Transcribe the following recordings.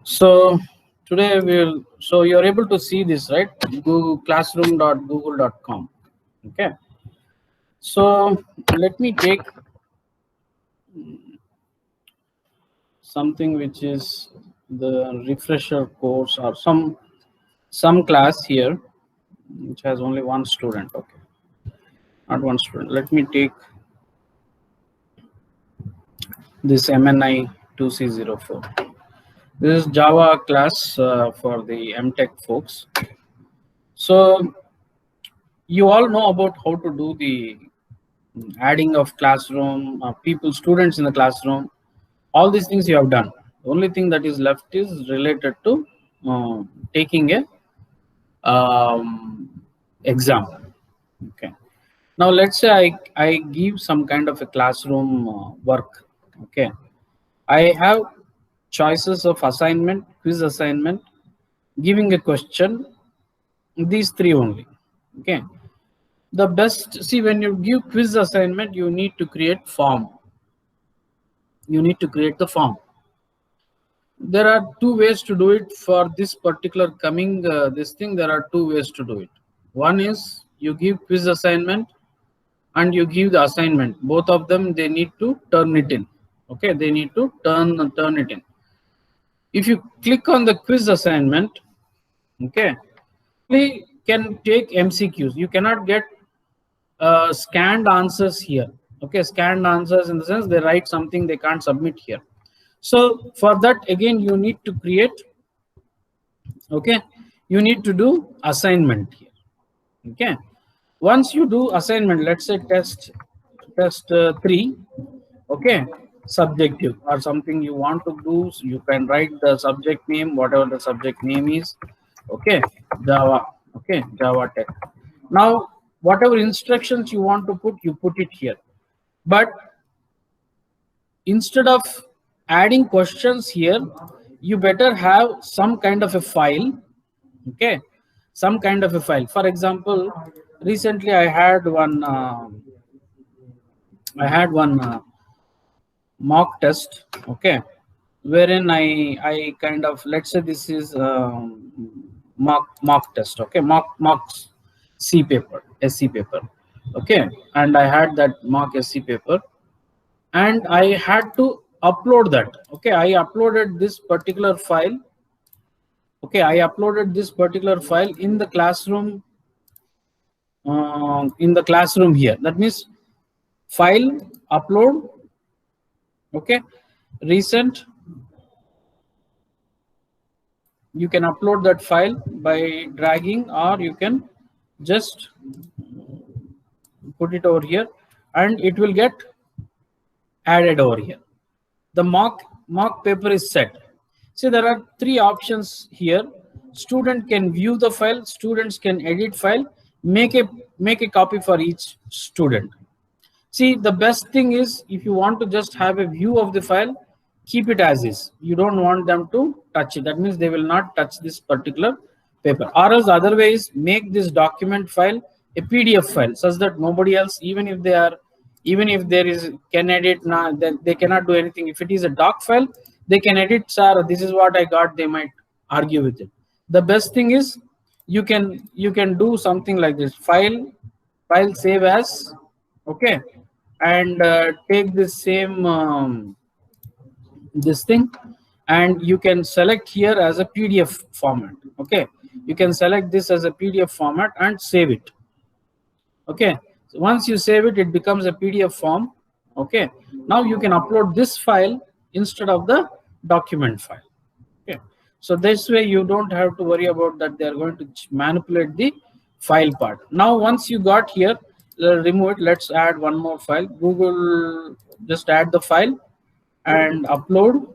So today so you're able to see this, right? Google classroom.google.com. Okay. So let me take something which is the refresher course or some class here which has only one student. Okay. Not one student. Let me take this MNI 2C04. This is Java class for the MTech folks. So you all know about how to do the adding of classroom, students in the classroom. All these things you have done. The only thing that is left is related to taking a exam. Okay. Now let's say I give some kind of a classroom work. Okay. I have choices of assignment, quiz assignment, giving a question, these three only. Okay. The best, see, when you give quiz assignment, you need to create form. You need to create the form. There are two ways to do it for this particular coming this thing. There are two ways to do it. One is you give quiz assignment and you give the assignment. Both of them, they need to turn it in. Okay, they need to turn it in. If you click on the quiz assignment, okay, we can take MCQs. You cannot get scanned answers here. Okay, scanned answers in the sense they write something they can't submit here. So for that, again, you need to create, okay, you need to do assignment here. Okay, once you do assignment, let's say test 3, okay, subjective or something you want to do, so you can write the subject name, whatever the subject name is. Okay, Java. Okay, Java Tech. Now whatever instructions you want to put, you put it here. But instead of adding questions here, you better have some kind of a file. Okay, some kind of a file. For example, recently I had one mock test, okay, wherein I kind of, let's say this is mock test, okay, mock SC paper, okay, and I had that mock SC paper and I had to upload that. Okay, I uploaded this particular file. Okay, I uploaded this particular file in the classroom here. That means file, upload, okay, recent. You can upload that file by dragging, or you can just put it over here and it will get added over here. The mock paper is set. See, there are three options here. Student can view the file, students can edit file, make a copy for each student. See, the best thing is, if you want to just have a view of the file, keep it as is. You don't want them to touch it. That means they will not touch this particular paper. Or else otherwise, make this document file a PDF file such that nobody else, even if there is can edit now, then they cannot do anything. If it is a doc file, they can edit, sir, this is what I got, they might argue with it. The best thing is you can do something like this: file save as, okay, and take this same this thing, and you can select here as a PDF format. Okay, you can select this as a PDF format and save it. Okay, so once you save it, it becomes a PDF form. Okay, now you can upload this file instead of the document file. Okay, so this way you don't have to worry about that they are going to manipulate the file part. Now once you got here, remove it. Let's add one more file. Google, just add the file and upload,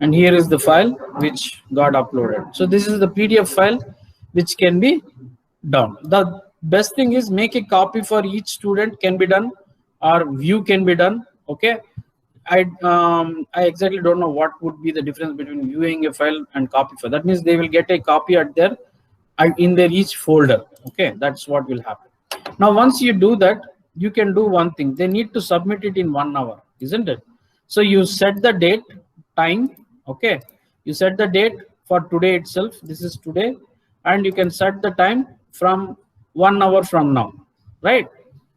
and here is the file which got uploaded. So this is the PDF file which can be done. The best thing is make a copy for each student, can be done, or view can be done. Okay, I exactly don't know what would be the difference between viewing a file and copy file. That means they will get a copy at their in their each folder. Okay, that's what will happen. Now once you do that, you can do one thing. They need to submit it in 1 hour, isn't it? So you set the date, time. Okay, You set the date for today itself. This is today, and you can set the time from 1 hour from now, right?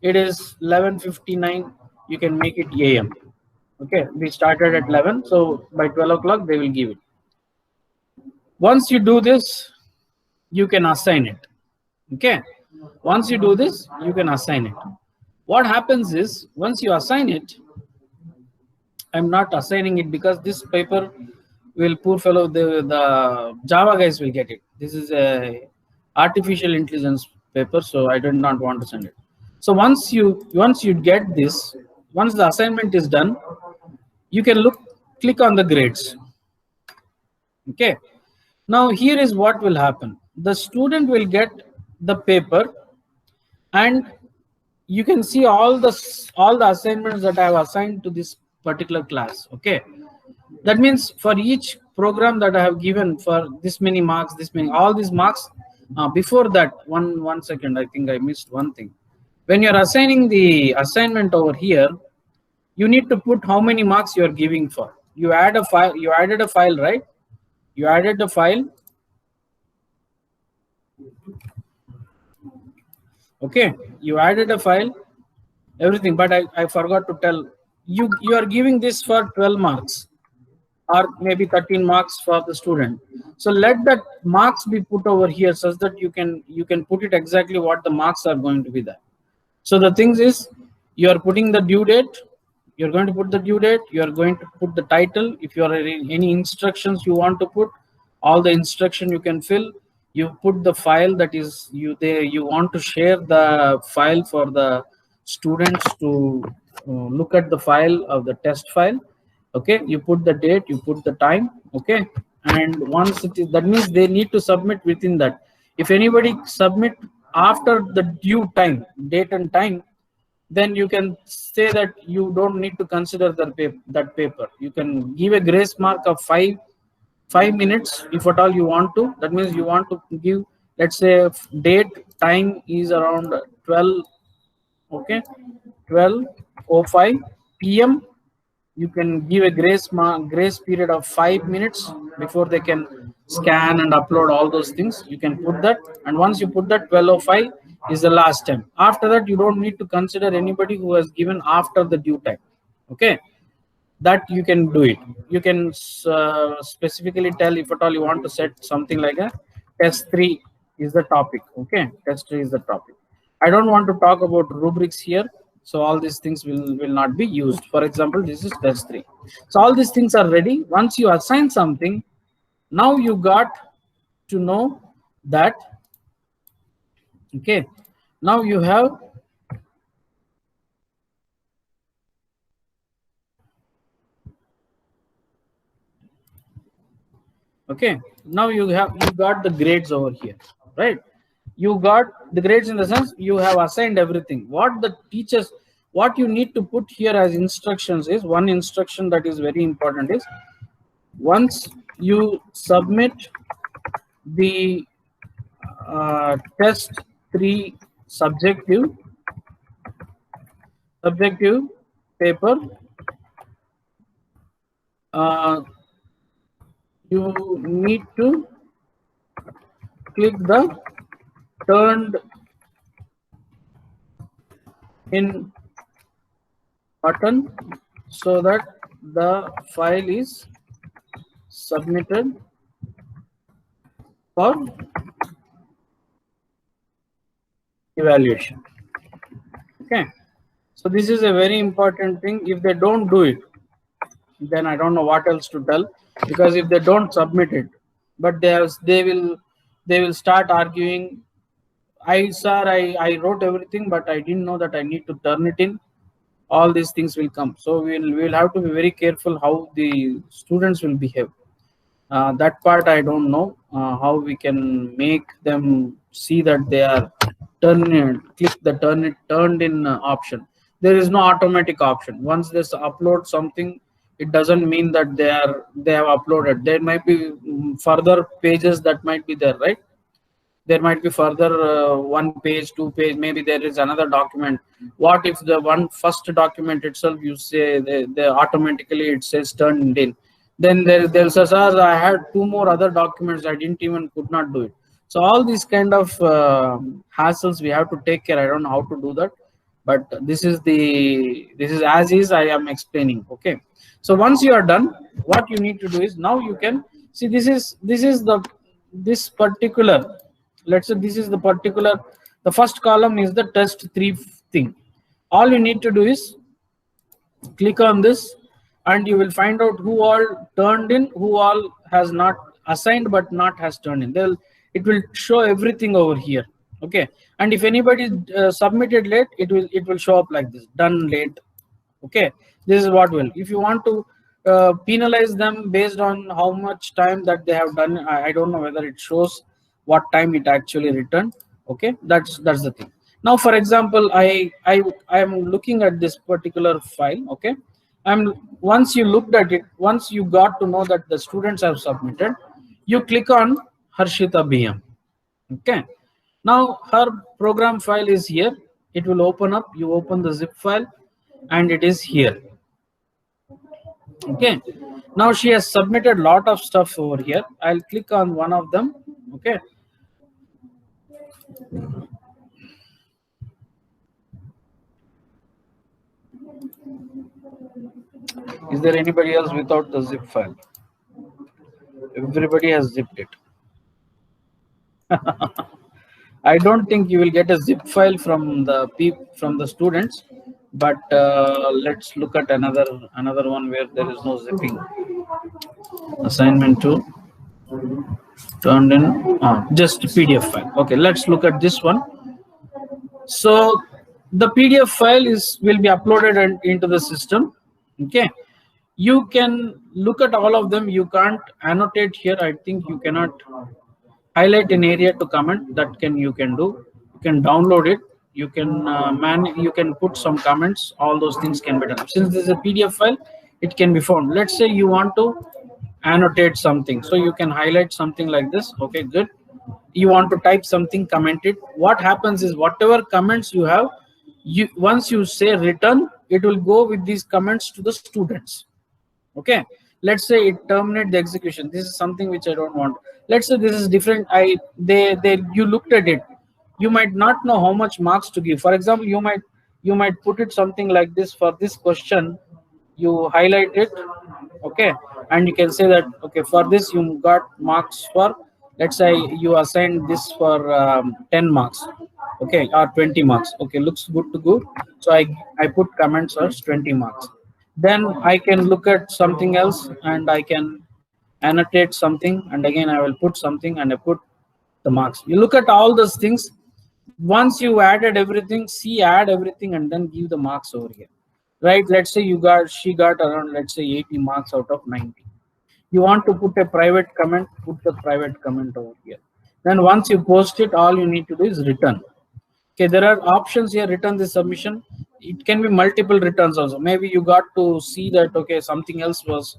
It is 11:59. You can make it AM. Okay, we started at 11, so by 12 o'clock they will give it. Once you do this, you can assign it. Okay, once you do this, you can assign it. What happens is, once you assign it, I'm not assigning it because this paper will, poor fellow, the Java guys will get it. This is a artificial intelligence paper, so I did not want to send it. So once you get this, once the assignment is done, you can click on the grades. Okay, now here is what will happen. The student will get the paper, and you can see all the assignments that I have assigned to this particular class. Okay, that means for each program that I have given for this many marks, all these marks. Before that, one second, I think I missed one thing. When you're assigning the assignment over here, you need to put how many marks you are giving for. You add a file. You added a file, right? You added the file. Okay, you added a file, everything, but I forgot to tell you. You are giving this for 12 marks or maybe 13 marks for the student. So let that marks be put over here such that you can put it exactly what the marks are going to be there. So the things is, you are putting the due date. You're going to put the due date. You are going to put the title. If you are any instructions you want to put, all the instruction you can fill. You put the file that is you want to share the file for the students to look at the file of the test file. Okay, you put the date, you put the time. Okay, and once it is, that means they need to submit within that. If anybody submit after the due time, date and time, then you can say that you don't need to consider that paper. You can give a grace mark of 5 minutes if at all you want to. That means you want to give, let's say, date time is around 12. Okay, 12:05 PM. You can give a grace period of 5 minutes before they can scan and upload all those things. You can put that, and once you put that, 12:05 is the last time. After that, you don't need to consider anybody who has given after the due time. Okay, that you can do it. You can specifically tell if at all you want to set something like a test 3 is the topic. Okay, test 3 is the topic. I don't want to talk about rubrics here, so all these things will not be used. For example, this is test 3. So all these things are ready. Once you assign something, now you got to know that. Okay, now you have now you got the grades over here, right? You got the grades in the sense you have assigned everything. What you need to put here as instructions is, one instruction that is very important is, once you submit the test 3 subjective paper, you need to click the turned in button so that the file is submitted for evaluation. Okay, so this is a very important thing. If they don't do it, then I don't know what else to tell, because if they don't submit it, but they will start arguing, I wrote everything, but I didn't know that I need to turn it in. All these things will come. So we'll have to be very careful how the students will behave. That part I don't know how we can make them see that they are click the turned in option. There is no automatic option. Once they upload something, it doesn't mean that they have uploaded. There might be further pages that might be there, right? There might be further 1 page, 2 page, maybe there is another document. What if the first document itself, you say they automatically it says turned in? Then they'll say, sir, I had 2 more other documents, I didn't even could not do it. So all these kind of hassles we have to take care. I don't know how to do that, but this is as is I am explaining. Okay, so once you are done, what you need to do is, now you can see, this particular, let's say this is the first column is the test 3 thing. All you need to do is click on this, and you will find out who all turned in, who all has not assigned but not has turned in. It will show everything over here. Okay, and if anybody submitted late, it will show up like this, done late. Okay, this is what will, if you want to penalize them based on how much time that they have done, I don't know whether it shows what time it actually returned. Okay, that's the thing. Now for example, I am looking at this particular file. Okay, once you looked at it, once you got to know that the students have submitted, you click on Harshita BM. Okay, now her program file is here. It will open up. You open the zip file and it is here. Okay, now she has submitted a lot of stuff over here. I'll click on one of them. Okay, is there anybody else without the zip file? Everybody has zipped it. I don't think you will get a zip file from the students, but let's look at another one where there is no zipping. Assignment 2 turned in just PDF file. Okay, let's look at this one. So the PDF file will be uploaded into the system. Okay, you can look at all of them. You can't annotate here. I think you cannot highlight an area to comment. That you can do. You can download it. You can you can put some comments. All those things can be done. Since this is a PDF file, it can be found. Let's say you want to annotate something, so you can highlight something like this. Okay, good. You want to type something, comment it. What happens is, whatever comments you have, once you say return, it will go with these comments to the students. Okay, let's say it terminate the execution. This is something which I don't want. Let's say this is different. You looked at it, you might not know how much marks to give. For example, you might put it something like this. For this question, you highlight it. Okay, and you can say that, okay, for this you got marks for, let's say you assigned this for 10 marks, okay, or 20 marks. Okay, looks good to go. So I put comments as 20 marks. Then I can look at something else and I can annotate something, and again I will put something and I put the marks. You look at all those things. Once you added everything, add everything and then give the marks over here. Right, let's say she got around, let's say 80 marks out of 90. You want to put a private comment, put the private comment over here. Then once you post it, all you need to do is return. Okay, there are options here. Return the submission. It can be multiple returns also. Maybe you got to see that, okay, something else was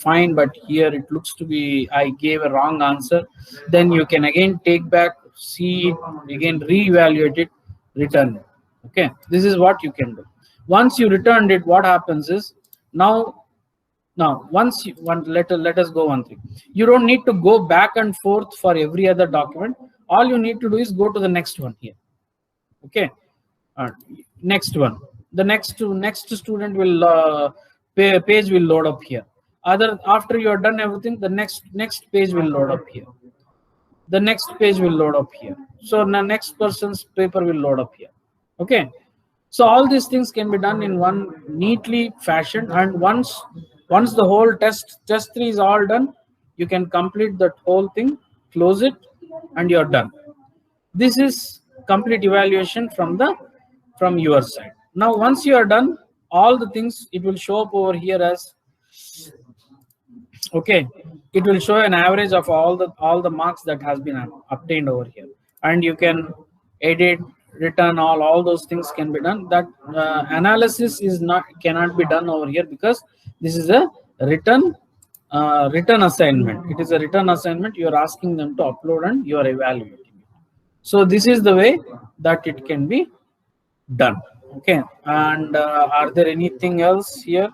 fine, but here it looks to be I gave a wrong answer. Then you can again take back, see it again, reevaluate it, return it. Okay, this is what you can do. Once you returned it, what happens is, now once you want, let us go one thing. You don't need to go back and forth for every other document. All you need to do is go to the next one here. Okay, next one. The next student will page will load up here. After you are done everything, the next page will load up here. The next page will load up here. So the next person's paper will load up here. Okay, so all these things can be done in one neatly fashion. And once the whole test 3 is all done, you can complete that whole thing, close it, and you're done. This is complete evaluation from your side. Now once you are done all the things, it will show up over here as, okay, it will show an average of all the marks that has been obtained over here, and you can edit, return, all those things can be done. That analysis cannot be done over here, because this is a written assignment. It is a written assignment. You are asking them to upload and you are evaluating. So this is the way that it can be done. Okay, and are there anything else here?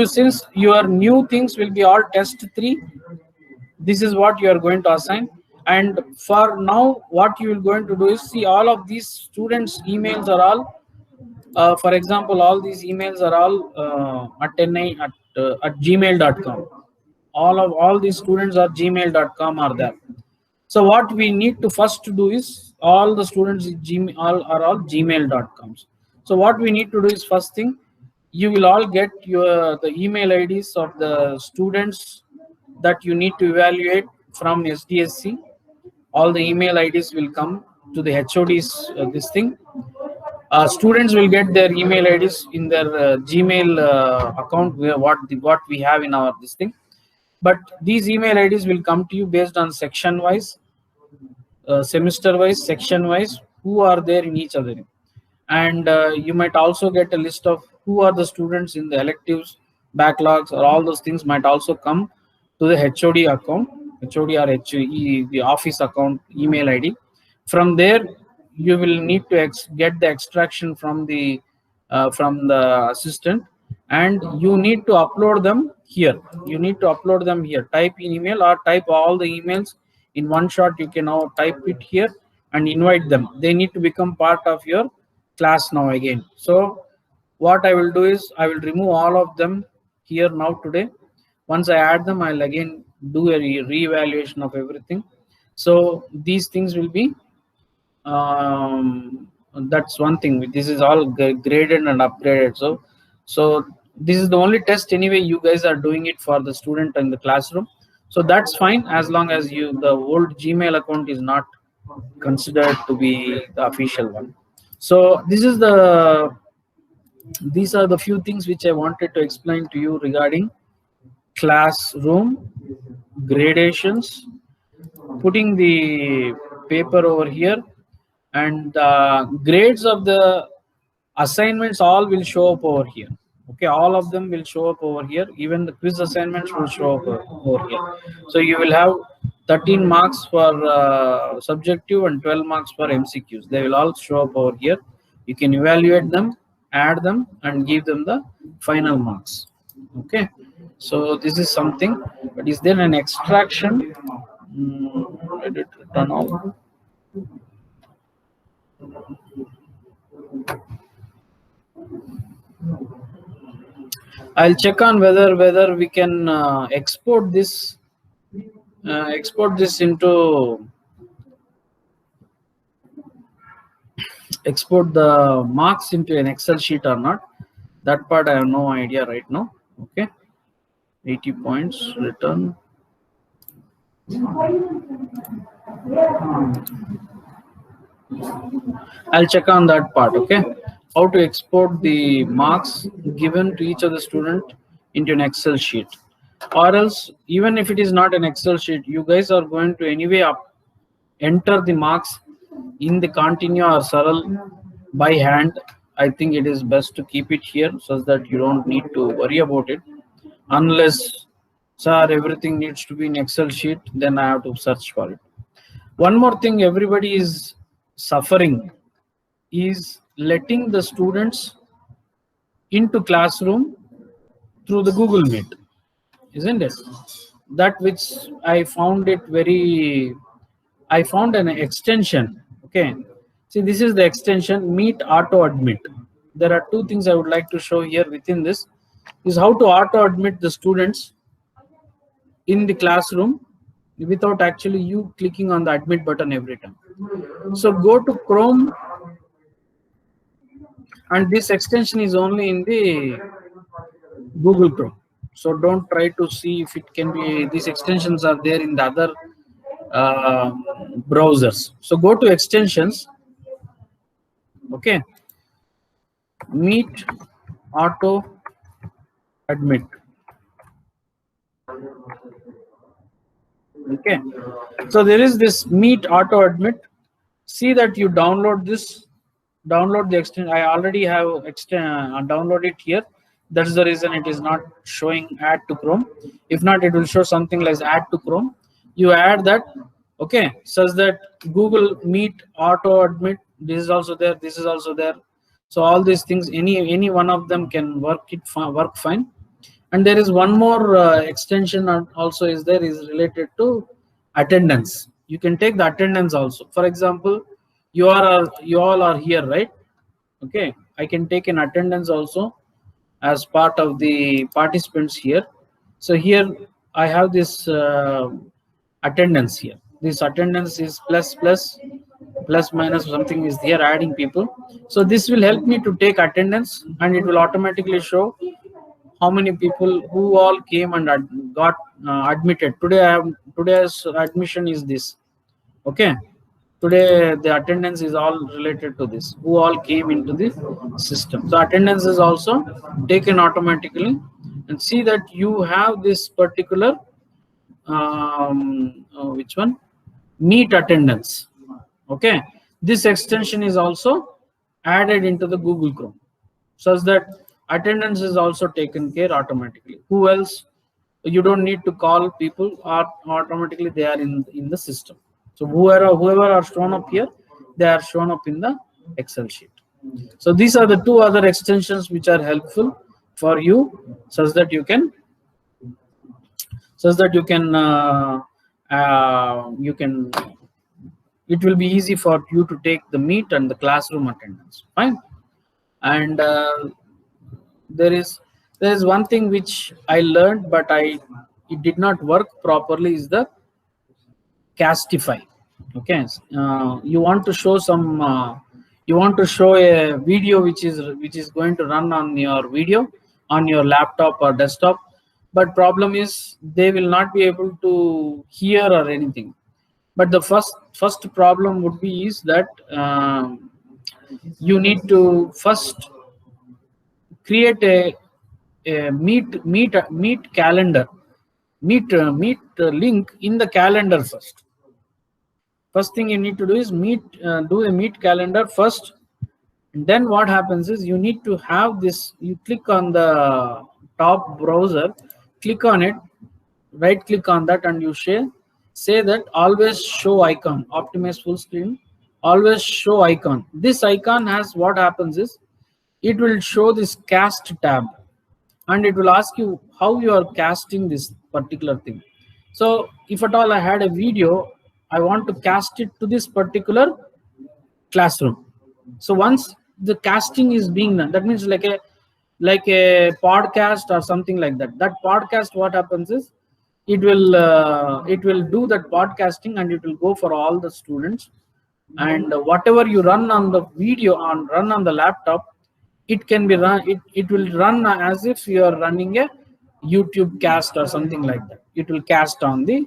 since your new things will be all test 3, this is what you are going to assign. And for now, what you are going to do is, see, all of these students emails are all for example, all these emails are all at gmail.com. All these students are gmail.com are there. So what we need to first do is, all the students are all gmail.coms. So what we need to do is, first thing, you will all get the email IDs of the students that you need to evaluate from SDSC. All the email IDs will come to the HOD's this thing. Students will get their email IDs in their Gmail account, where what we have in our this thing. But these email IDs will come to you based on section wise, semester wise, section wise, who are there in each other. And you might also get a list of who are the students in the electives, backlogs, or all those things might also come to the HOD account, HOD or HOE, the office account email ID. From there, you will need to get the extraction from the assistant, and you need to upload them here. You need to upload them here. Type in email or type all the emails in one shot. You can now type it here and invite them. They need to become part of your class now again. So what I will do is, I will remove all of them here now today. Once I add them, I'll again do a re-evaluation of everything. So these things will be that's one thing. This is all graded and upgraded. So this is the only test anyway you guys are doing it for the student in the classroom. So that's fine, as long as the old Gmail account is not considered to be the official one. So these are the few things which I wanted to explain to you regarding classroom gradations, putting the paper over here, and grades of the assignments all will show up over here. Okay, all of them will show up over here. Even the quiz assignments will show up over here. So you will have 13 marks for subjective and 12 marks for MCQs. They will all show up over here. You can evaluate them, add them, and give them the final marks. Okay, so this is something. But is there an extraction? Let it turn off. I'll check on whether we can export this into export the marks into an Excel sheet or not. That part I have no idea right now. Okay, 80 points return. I'll check on that part. Okay, how to export the marks given to each of the student into an Excel sheet. Or else, even if it is not an Excel sheet, you guys are going to anyway enter the marks in the continue or Saral by hand. I think it is best to keep it here so that you don't need to worry about it. Unless, sir, everything needs to be in Excel sheet, then I have to search for it. One more thing everybody is suffering is letting the students into classroom through the Google Meet, isn't it? That which I found it I found an extension. Okay, see, this is the extension Meet Auto Admit. There are two things I would like to show here within this, is how to auto admit the students in the classroom without actually you clicking on the admit button every time. So go to Chrome, and this extension is only in the Google Chrome. So don't try to see if it can be, these extensions are there in the other browsers. So go to extensions. Okay, Meet Auto Admit. Okay, so there is this Meet Auto Admit. See that you download this, download the extension. I already have downloaded it here. That's the reason it is not showing add to Chrome. If not, it will show something like add to Chrome. You add that, okay, such that Google Meet Auto Admit, this is also there, this is also there. So all these things, any one of them can work fine. And there is one more extension also is there, is related to attendance. You can take the attendance also. For example, you all are here, right? Okay, I can take an attendance also as part of the participants here. So here I have this attendance here. This attendance is plus minus something is here, adding people. So this will help me to take attendance, and it will automatically show how many people who all came and got admitted. Today's admission is this. Okay, today the attendance is all related to this, who all came into this system. So attendance is also taken automatically, and see that you have this particular which one, meet attendance. Okay, this extension is also added into the Google Chrome, such that attendance is also taken care automatically. Who else? You don't need to call people, or automatically they are in the system. So whoever are shown up here, they are shown up in the Excel sheet. So these are the two other extensions which are helpful for you, such that you can it will be easy for you to take the meet and the classroom attendance. Fine. And there is one thing which I learned, but it did not work properly, is the Castify. Okay, you want to show you want to show a video which is going to run on your laptop or desktop, but problem is they will not be able to hear or anything. But the first problem would be is that you need to first create a meet calendar, meet link in the calendar first. First thing you need to do is do a meet calendar first. And then what happens is you need to have this. You click on the top browser, click on it, right click on that, and you say that always show icon, optimize full screen, always show icon. This icon has, what happens is it will show this cast tab, and it will ask you how you are casting this particular thing. So if at all I had a video, I want to cast it to this particular classroom. So once the casting is being done, that means like a podcast or something like that. That podcast, what happens is it will do that podcasting, and it will go for all the students. And whatever you run on the video run on the laptop, it can be run. It will run as if you are running a YouTube cast or something like that. It will cast on the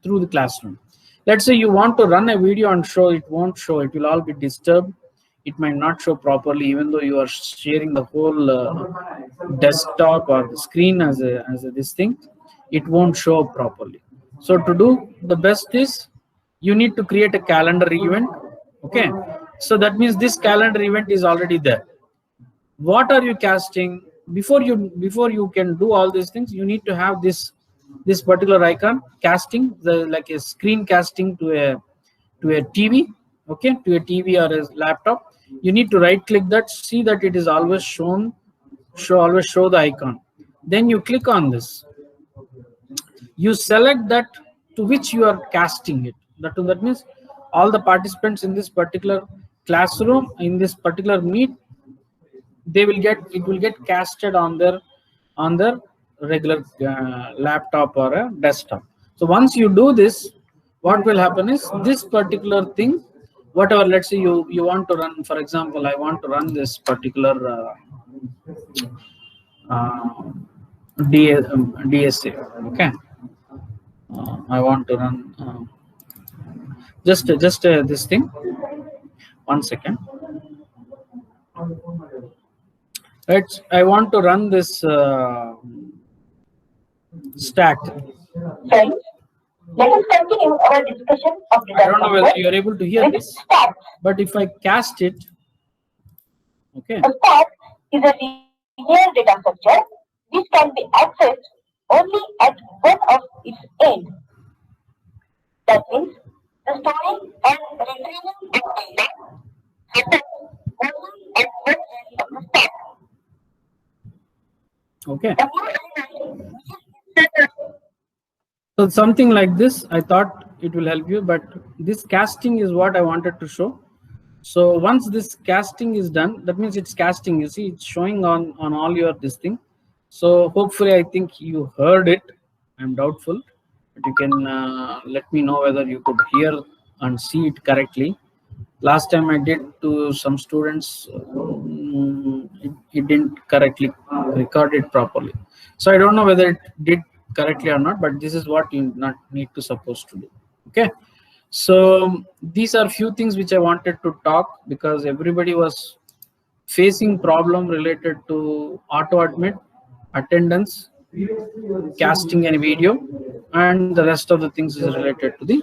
through the classroom. Let's say you want to run a video and show, it won't show. It will all be disturbed. It might not show properly, even though you are sharing the whole desktop or the screen as this thing. It won't show up properly. So to do the best is you need to create a calendar event. Okay, so that means this calendar event is already there. What are you casting? Before you can do all these things, you need to have this particular icon, casting, like a screen casting to a TV. Okay, to a TV or a laptop. You need to right click that, see that it is always shown, always show the icon. Then you click on this. You select that to which you are casting it. That means all the participants in this particular classroom, in this particular meet, it will get casted on their regular laptop or a desktop. So once you do this, what will happen is this particular thing, whatever, let's say you want to run, for example, I want to run this particular DSA. Okay, I want to run just this thing. 1 second. Right, I want to run this stack. Friends, let us continue our discussion of the I don't know whether you are able to hear this, but if I cast it, okay. A stack is a linear data structure which can be accessed only at one of its ends. That means the storing and retrieving of data happens only at one end of the stack. Okay. The more So something like this, I thought it will help you, but this casting is what I wanted to show. So once this casting is done, that means it's casting. You see, it's showing on all your this thing. So hopefully, I think you heard it. I'm doubtful, but you can let me know whether you could hear and see it correctly. Last time I did to some students, it didn't correctly record it properly. So I don't know whether it did correctly or not, but this is what you not need to supposed to do. Okay. So these are few things which I wanted to talk, because everybody was facing problem related to auto admit, attendance, casting and video, and the rest of the things is related to the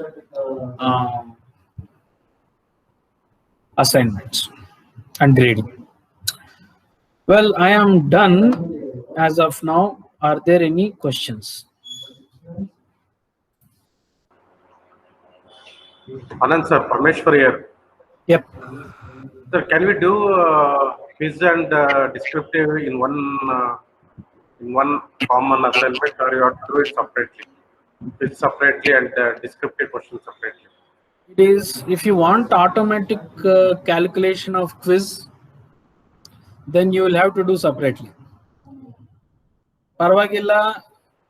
assignments and grading. Well, I am done as of now. Are there any questions? Anand sir, Parmeshwar here. Yep. Sir, can we do quiz and descriptive in one common assignment, or you have to do it separately? Quiz separately and descriptive questions separately. It is, if you want automatic calculation of quiz, then you will have to do separately. Parvagilla,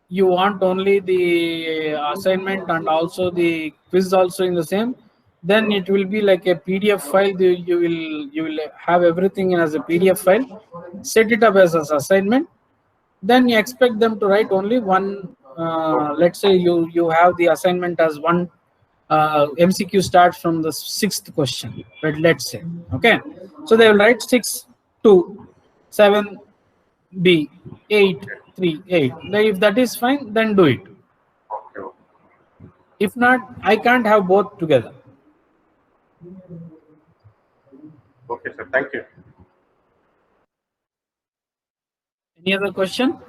you want only the assignment and also the quiz also in the same, then it will be like a PDF file. You will have everything as a PDF file. Set it up as an assignment. Then you expect them to write only one. Let's say you have the assignment as one. MCQ starts from the 6th question, but let's say, okay, so they will write 6, 2, 7, B, 8, 3, 8. If that is fine, then do it. Okay. If not, I can't have both together. Okay, sir. Thank you. Any other question?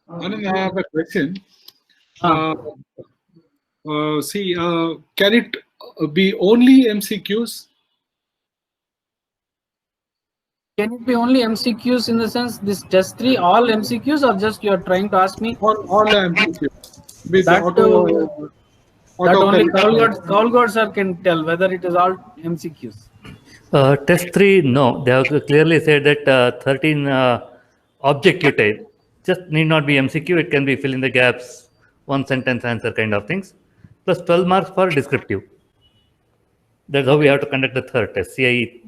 Anand, I have a question. Can it be only MCQs? Can it be only MCQs in the sense this test 3 all MCQs, or just you are trying to ask me? All MCQs. With That, auto that only Kaulgod sir can tell whether it is all MCQs. Test 3, no. They have clearly said that 13 objective type just need not be MCQ. It can be fill in the gaps, one sentence answer kind of things, plus 12 marks for descriptive. That's how we have to conduct the third test, CIE.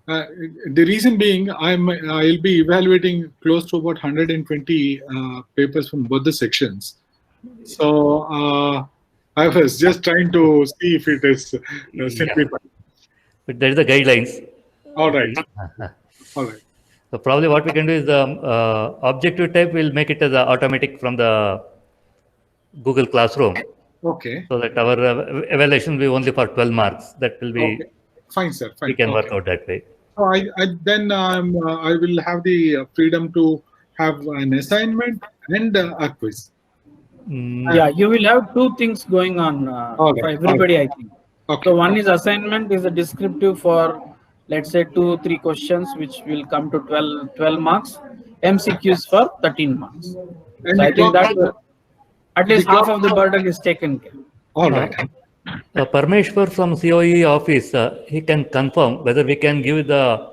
The reason being, I'll be evaluating close to about 120 papers from both the sections. So I was just trying to see if it is simplified. But there is the guidelines. All right. All right. So probably what we can do is the objective type, we'll make it as a automatic from the Google Classroom. Okay. So that our evaluation will be only for 12 marks. That will be, okay. Fine, sir. Fine. We can work out that way. So I will have the freedom to have an assignment and a quiz. Yeah, you will have two things going on for everybody, I think. Okay. So one is assignment is a descriptive for, let's say, 2-3 questions, which will come to 12 marks. MCQs for 13 marks. So I think that at least half of the burden is taken care. All right. Parmeshwar from COE office, he can confirm whether we can give the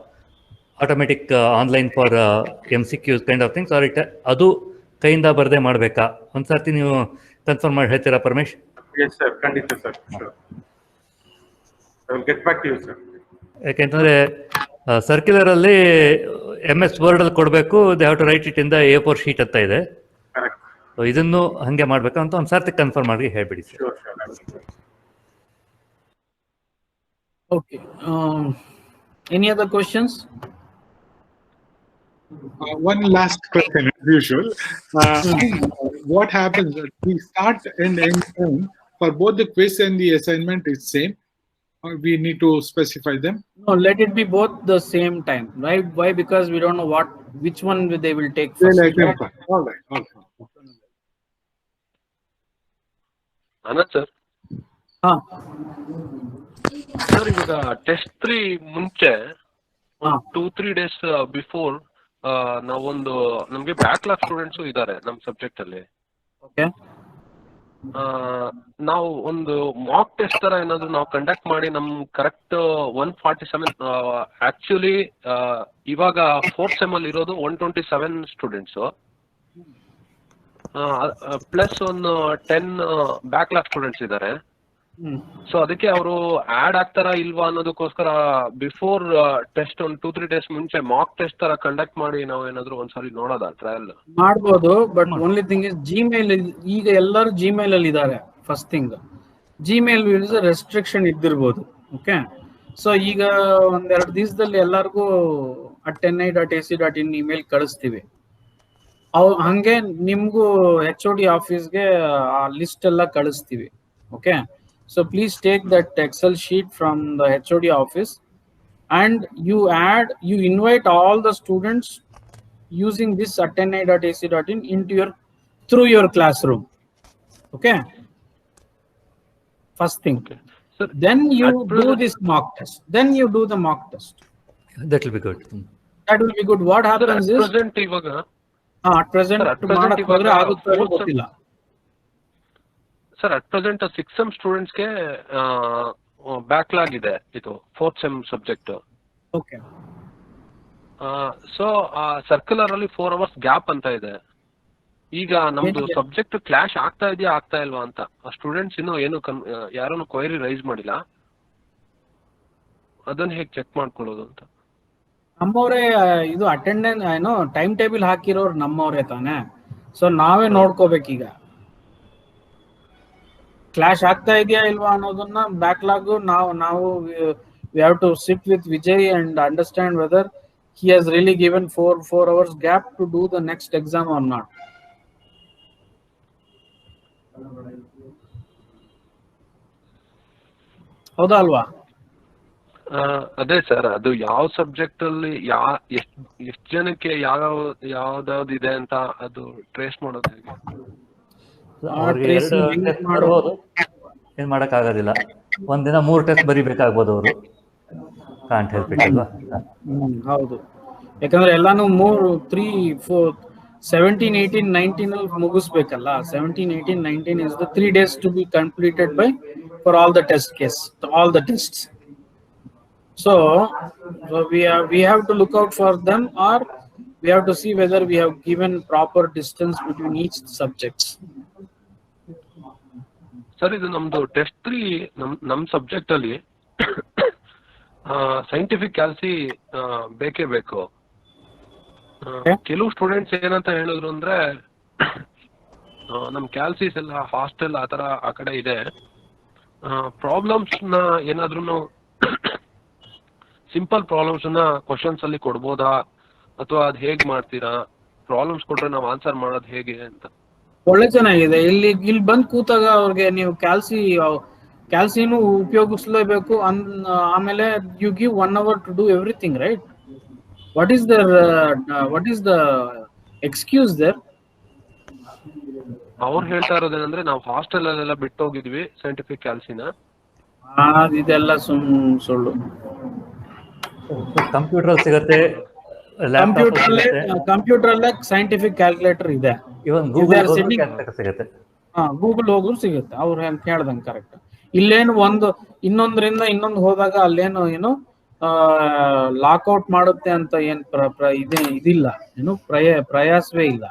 automatic online for MCQs kind of things, or it adu ಕೈಯಿಂದ ಬರದೆ ಮಾಡಬೇಕಾ? ಒಂದ್ಸರ್ತಿ ನೀವು confirm ಮಾಡಿ ಹೇಳ್ತೀರಾ Paramesh? Yes, sir. ಖಂಡಿತ sir. Sure. I will get back to you, sir. ಯಾಕೆಂತಂದ್ರೆ circular ಅಲ್ಲಿ MS ವರ್ಡ್ ಅಲ್ಲಿ ಕೊಡಬೇಕು, they have to write it in the A4 sheet ಅಂತ ಇದೆ. Correct. ಸೊ ಇದನ್ನು ಹಂಗೆ ಮಾಡ್ಬೇಕಾ ಅಂತ ಒಂದ್ಸರ್ತಿ ಕನ್ಫರ್ಮ್ ಮಾಡಿ ಹೇಳ್ಬಿಡಿ sir. Sure, sure. Okay. Any other questions? One last question, as usual. What happens? We start and end time for both the quiz and the assignment is same. We need to specify them. No, let it be both the same time, right? Why? Because we don't know which one they will take first. All right. All right. Anand sir. Sir ಇವಾಗ test 3 ಮುಂಚೆ ಹಾ. 2-3 days before ನಾವೊಂದು ನಮ್ಗೆ backlog students ಇದ್ದಾರೆ ನಮ್ಮ subject ಅಲ್ಲಿ. Okay. ನಾವು ಒಂದು ಮಾಕ್ ಟೆಸ್ಟ್ ತರ ಏನಾದ್ರು ನಾವು ಕಂಡಕ್ಟ್ ಮಾಡಿ ನಮ್ ಕರೆಕ್ಟ್ 147 ಆಕ್ಚುಲಿ ಇವಾಗ 4th ಸೆಮ್ ಅಲ್ಲಿ ಇರೋದು 127 ಸ್ಟೂಡೆಂಟ್ಸ್ ಪ್ಲಸ್ ಒಂದು 10 ಬ್ಯಾಕ್ಲಾಗ್ ಸ್ಟೂಡೆಂಟ್ಸ್ ಇದ್ದಾರೆ. ಸೊ ಅದಕ್ಕೆ ಅವರು ಆಡ್ ಆಗ್ತಾರಾ ಇಲ್ವಾ ಅನ್ನೋದಕ್ಕೋಸ್ಕರ ಬಿಫೋರ್ ಟೆಸ್ಟ್ ಒಂದು 2-3 ಡೇಸ್ ಮುಂಚೆ ಮಾಕ್ ಟೆಸ್ಟ್ ತರ ಕಂಡಕ್ಟ್ ಮಾಡಿ ನಾವು ಏನಾದ್ರು ಒಂದ್ಸರಿ ನೋಡೋದಾ ಟ್ರಯಲ್? ಮಾಡ್ಬೋದು, but only thing is Gmail ಈಗ ಎಲ್ಲರೂ ಜಿಮೇಲ್ ಅಲ್ಲಿ ಇದ್ದಾರೆ. ಫಸ್ಟ್ ಥಿಂಗ್ ಜಿಮೇಲ್ ರೆಸ್ಟ್ರಿಕ್ಷನ್ ಇದ್ದಿರ್ಬೋದು. ಓಕೆ, ಸೊ ಈಗ ಒಂದೆರಡು ದಿವಸದಲ್ಲಿ ಎಲ್ಲರಿಗೂ @ni.ac.in ಇಮೇಲ್ ಕಳಿಸ್ತೀವಿ. ಹಂಗೆ ನಿಮ್ಗೂ HOD ಆಫೀಸ್ಗೆ ಆ ಲಿಸ್ಟ್ ಎಲ್ಲ ಕಳಿಸ್ತೀವಿ. Okay, so please take that Excel sheet from the HOD office and you invite all the students using this @ni.ac.in through your classroom. Okay, first thing. Okay. Sir, then you do this mock test. Then you do the mock test. That will be good. That will be good. What happens is present ಇವಾಗ at present ಮಾಡಕ್ಕೆ ಹೋದ್ರೆ ಆಗುತ್ತೋ ಗೊತ್ತಿಲ್ಲ. Sir at present 6th sem ಸ್ಟೂಡೆಂಟ್ಸ್ಗೆ backlog ಇದೆ ಇದು 4th sem subject. Okay, so circular ಅಲ್ಲಿ 4 hours gap ಅಂತ ಇದೆ. ಈಗ ನಮ್ದು ಸಬ್ಜೆಕ್ಟ್ ಕ್ಲಾಶ್ ಆಗ್ತಾ ಇದೆಯಾ ಆಗ್ತಾ ಇಲ್ವಾ ಅಂತ ಸ್ಟೂಡೆಂಟ್ಸ್ ಇನ್ನೂ ಏನು ಯಾರನ್ನು ಕ್ವೈರಿ ರೈಸ್ ಮಾಡಿಲ್ಲ. ಅದನ್ನ ಹೇಗೆ ಚೆಕ್ ಮಾಡ್ಕೊಳ್ಳೋದು ಅಂತ? ನಮ್ಮವರೇ ಇದು ಅಟೆಂಡೆನ್ಸ್ ಏನೋ ಟೈಮ್ ಟೇಬಲ್ ಹಾಕಿರೋರು ನಮ್ಮವರೇ ತಾನೆ. ಸೊ ನಾವೇ ನೋಡ್ಕೋಬೇಕೀಗ ಕ್ಲಾಶ್ ಆಗ್ತಾ ಇದೆಯಾ ಇಲ್ವಾ ಅನ್ನೋದನ್ನ. ಬ್ಯಾಕ್ಲಾಗ್ ನಾವು we have to sit with Vijay and understand whether he has really given 4 hours gap to do the next exam or not. ಹೌದಾ ಅಲ್ವಾ? ಅದೇ ಸರ್, ಅದು ಯಾವ ಸಬ್ಜೆಕ್ಟ್ ಅಲ್ಲಿ ಎಷ್ಟು ಜನಕ್ಕೆ ಯಾವ್ದಾವ್ದಿದೆ ಅಂತ ಅದು ಟ್ರೇಸ್ ಮಾಡೋದು ಹೇಗೆ? ಅವ್ರಿಗೆ 2 ಟೆಸ್ಟ್ ಮಾಡ್ಬೋದು, ಏನ್ ಮಾಡಕ್ ಆಗೋದಿಲ್ಲ. ಒಂದಿನ 3 ಟೆಸ್ಟ್ ಬರಿಬೇಕಾಗ್ಬೋದು ಅವರು. ಕಾಂಟ್ ಹೆಲ್ಪ್ ಇಟ್ ಅಲ್ವಾ? ಹೌದು, ಯಾಕಂದ್ರೆ ಎಲ್ಲಾನು 3, 3, 4, 17, 18, 19 ಅಲ್ಲಿ ಮುಗಿಸ್ಬೇಕಲ್ಲ. 17, 18, 19 is the 3 days to be completed by for all the all the tests. So we have to look out for them, or we have to see whether we have given proper distance between each subjects. Sir ಇದು ನಮ್ದು test 3 ನಮ್ subject ಅಲ್ಲಿ scientific ಕ್ಯಾಲ್ಸಿ ಬೇಕೇ ಬೇಕು. ಕೆಲವು students ಏನಂತ ಹೇಳಿದ್ರು ಅಂದ್ರೆ ನಮ್ ಕ್ಯಾಲ್ಸಿಸ್ ಎಲ್ಲ ಹಾಸ್ಟೆಲ್ ಆತರ ಆ ಕಡೆ ಇದೆ, ಪ್ರಾಬ್ಲಮ್ಸ್ ನ ಏನಾದ್ರೂ ಸಿಂಪಲ್ ಪ್ರಾಬ್ಲಮ್ಸ್ ನ ಕ್ವಶನ್ಸ್ ಅಲ್ಲಿ ಕೊಡ್ಬೋದಾ, ಅಥವಾ ಅದ್ ಹೇಗ್ ಮಾಡ್ತೀರಾ? ಪ್ರಾಬ್ಲಮ್ಸ್ ಕೊಟ್ರೆ ನಾವು ಆನ್ಸರ್ ಮಾಡೋದು ಹೇಗೆ ಅಂತ. ಒಳ್ಳೆ ಚೆನ್ನಾಗಿದೆ. ಇಲ್ಲಿ ಬಂದು ಕೂತಾಗ ಅವ್ರಿಗೆ ನೀವು ಕ್ಯಾಲ್ಸಿನೂ ಉಪಯೋಗಿಸ್ಲೇಬೇಕು. ಆಮೇಲೆ you give 1 hour to do everything, right? What is the excuse there? ಅವ್ರು ಹೇಳ್ತಾ ಇರೋದೇನಂದ್ರೆ ನಾವು ಹಾಸ್ಟೆಲ್ ಅಲ್ಲೆಲ್ಲ ಬಿಟ್ಟು ಹೋಗಿದ್ವಿ ಸೈಂಟಿಫಿಕ್ ಕ್ಯಾಲ್ಸಿನ. ಇದೆಲ್ಲ ಸುಳ್ಳು. ಕಂಪ್ಯೂಟರ್ ಸಿಗುತ್ತೆ, ಕಂಪ್ಯೂಟರ್ ಅಲ್ಲೇ ಸೈಂಟಿಫಿಕ್ ಕ್ಯಾಲ್ಕುಲೇಟರ್ ಇದೆ. ಇವನ್ ಗೂಗಲ್ ಸಿಗುತ್ತೆ. ಗೂಗಲ್ ಹೋದ್ರು ಸಿಗುತ್ತೆ. ಅವ್ರು ಹೇಳ್ದಂಗೆ ಕರೆಕ್ಟ್. ಇಲ್ಲೇನು ಇನ್ನೊಂದರಿಂದ ಇನ್ನೊಂದು ಹೋದಾಗ ಅಲ್ಲೇನು ಲಾಕ್ಔಟ್ ಮಾಡುತ್ತೆ ಅಂತ ಏನ್ ಇದಿಲ್ಲ, ಏನು ಪ್ರಯಾಸವೇ ಇಲ್ಲ.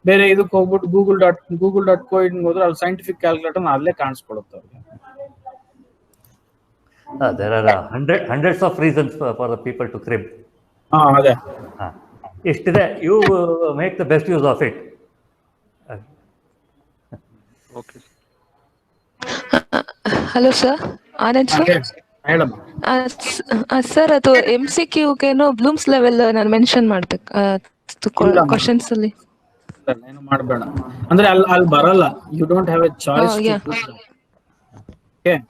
ಬೇರೆ ಇದಕ್ಕೆ ಹೋಗ್ಬಿಟ್ಟು google.co ಹೋದ್ರೆ ಅಲ್ಲಿ ಸೈಂಟಿಫಿಕ್ ಕ್ಯಾಲ್ಕುಲೇಟರ್ ಅಲ್ಲೇ ಕಾಣಿಸ್ಕೊಡುತ್ತೆ ಅವ್ರಿಗೆ. There are hundreds of reasons for the people to crib. ಅದೇ ಎಷ್ಟಿದೆ, you make the best use of it. Okay hello sir, Anand sir. ಹೇಳಮ್ಮ. ಸರ್ ಅದು MCQಗೇನು ಬ್ಲೂಮ್ಸ್ ಲೆವೆಲ್ ನಾನು ಮೆನ್ಷನ್ ಮಾಡ್ಬೇಕು ಕ್ವಶನ್ಸ್ ಅಲ್ಲಿ. ಏನು ಮಾಡಬೇಡ ಅಂದ್ರೆ ಅಲ್ಲಿ ಬರಲ್ಲ. You don't have a choice.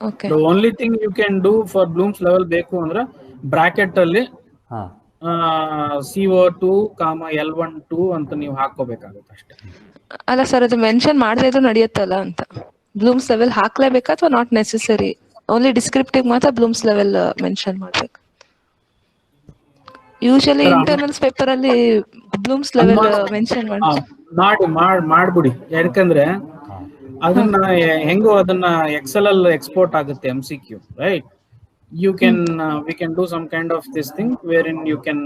Okay. The only thing you can do for Bloom's level ಬೇಕು ಅಂದ್ರೆ ಬ್ರಾಕೆಟ್ ಅಲ್ಲಿ CO2, L12 ಅಂತ ನೀವು ಹಾಕೋಬೇಕಾಗುತ್ತೆ ಅಷ್ಟೇ. ಅಲ್ಲ ಸರ್, ಅದು ಮೆನ್ಷನ್ ಮಾಡದೇ ಇದ್ರು ನಡೆಯುತ್ತಲ್ಲ ಅಂತ. ಬ್ಲೂಮ್ಸ್ ಲೆವೆಲ್ ಹಾಕ್ಲೇಬೇಕಾ ಅಥವಾ ನಾಟ್ ನೆಸೆಸರಿ? ಓನ್ಲಿ ಡಿಸ್ಕ್ರಿಪ್ಟಿವ್ ಮಾತ್ರ ಬ್ಲೂಮ್ಸ್ ಲೆವೆಲ್ ಮೆನ್ಷನ್ ಮಾಡ್ಬೇಕು. ಯೂಶಲಿ ಇಂಟರ್ನಲ್ಸ್ ಪೇಪರ್ ಅಲ್ಲಿ ಬ್ಲೂಮ್ಸ್ ಲೆವೆಲ್ ಮೆನ್ಷನ್ ಮಾಡ್ಬಿಡಿ. ಯಾಕಂದ್ರೆ ಅದನ್ನ ಹೆಂಗೋ ಅದನ್ನ ಎಕ್ಸೆಲ್ ಅಲ್ಲಿ ಎಕ್ಸ್ಪೋರ್ಟ್ ಆಗುತ್ತೆ MCQ, right? You can we can do some kind of this thing wherein you can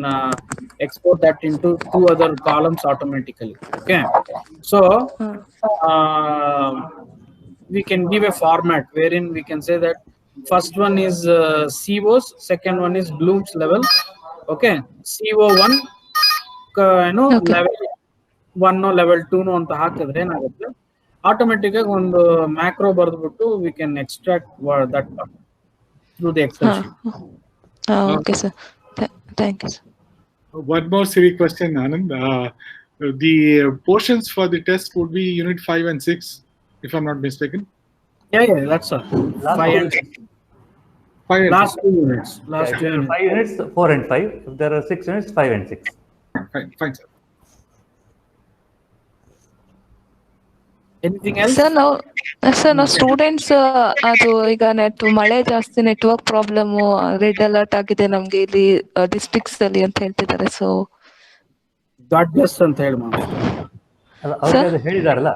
export that into 2 other columns automatically. Okay, so we can give a format wherein we can say that first one is COs, second one is Bloom's level. Okay, CO1 level 1 no level 2 no anta hakidre enagutte automatic ಆಗಿ ಒಂದು macro ಬರೆದ್ಬಿಟ್ಟು we can extract that part through the Excel sheet. Okay, sir. Thank you, sir. One more silly question, Anand. The portions for the test would be Unit 5 and 6, if I'm not mistaken. Yeah, that's all. 5 and 6. Last 2 units. Last 2 units. 5 units, 4 and 5. If there are 6 units, 5 and 6. Fine, sir. Anything else? Sir ನಾವು students ಅದು ಈಗ ಮಳೆ ಜಾಸ್ತಿ, network problem, red alert ಆಗಿದೆ ನಮ್ಗೆ ಇಲ್ಲಿ districts ಅಲ್ಲಿ ಅಂತ ಹೇಳ್ತಿದ್ದಾರೆ. ಸೊ ಗಾಡ್ ಬ್ಲೆಸ್ ಅಂತ ಹೇಳಿ ಅವ್ರಿಗೆ ಹೇಳಿದಾರಲ್ಲ,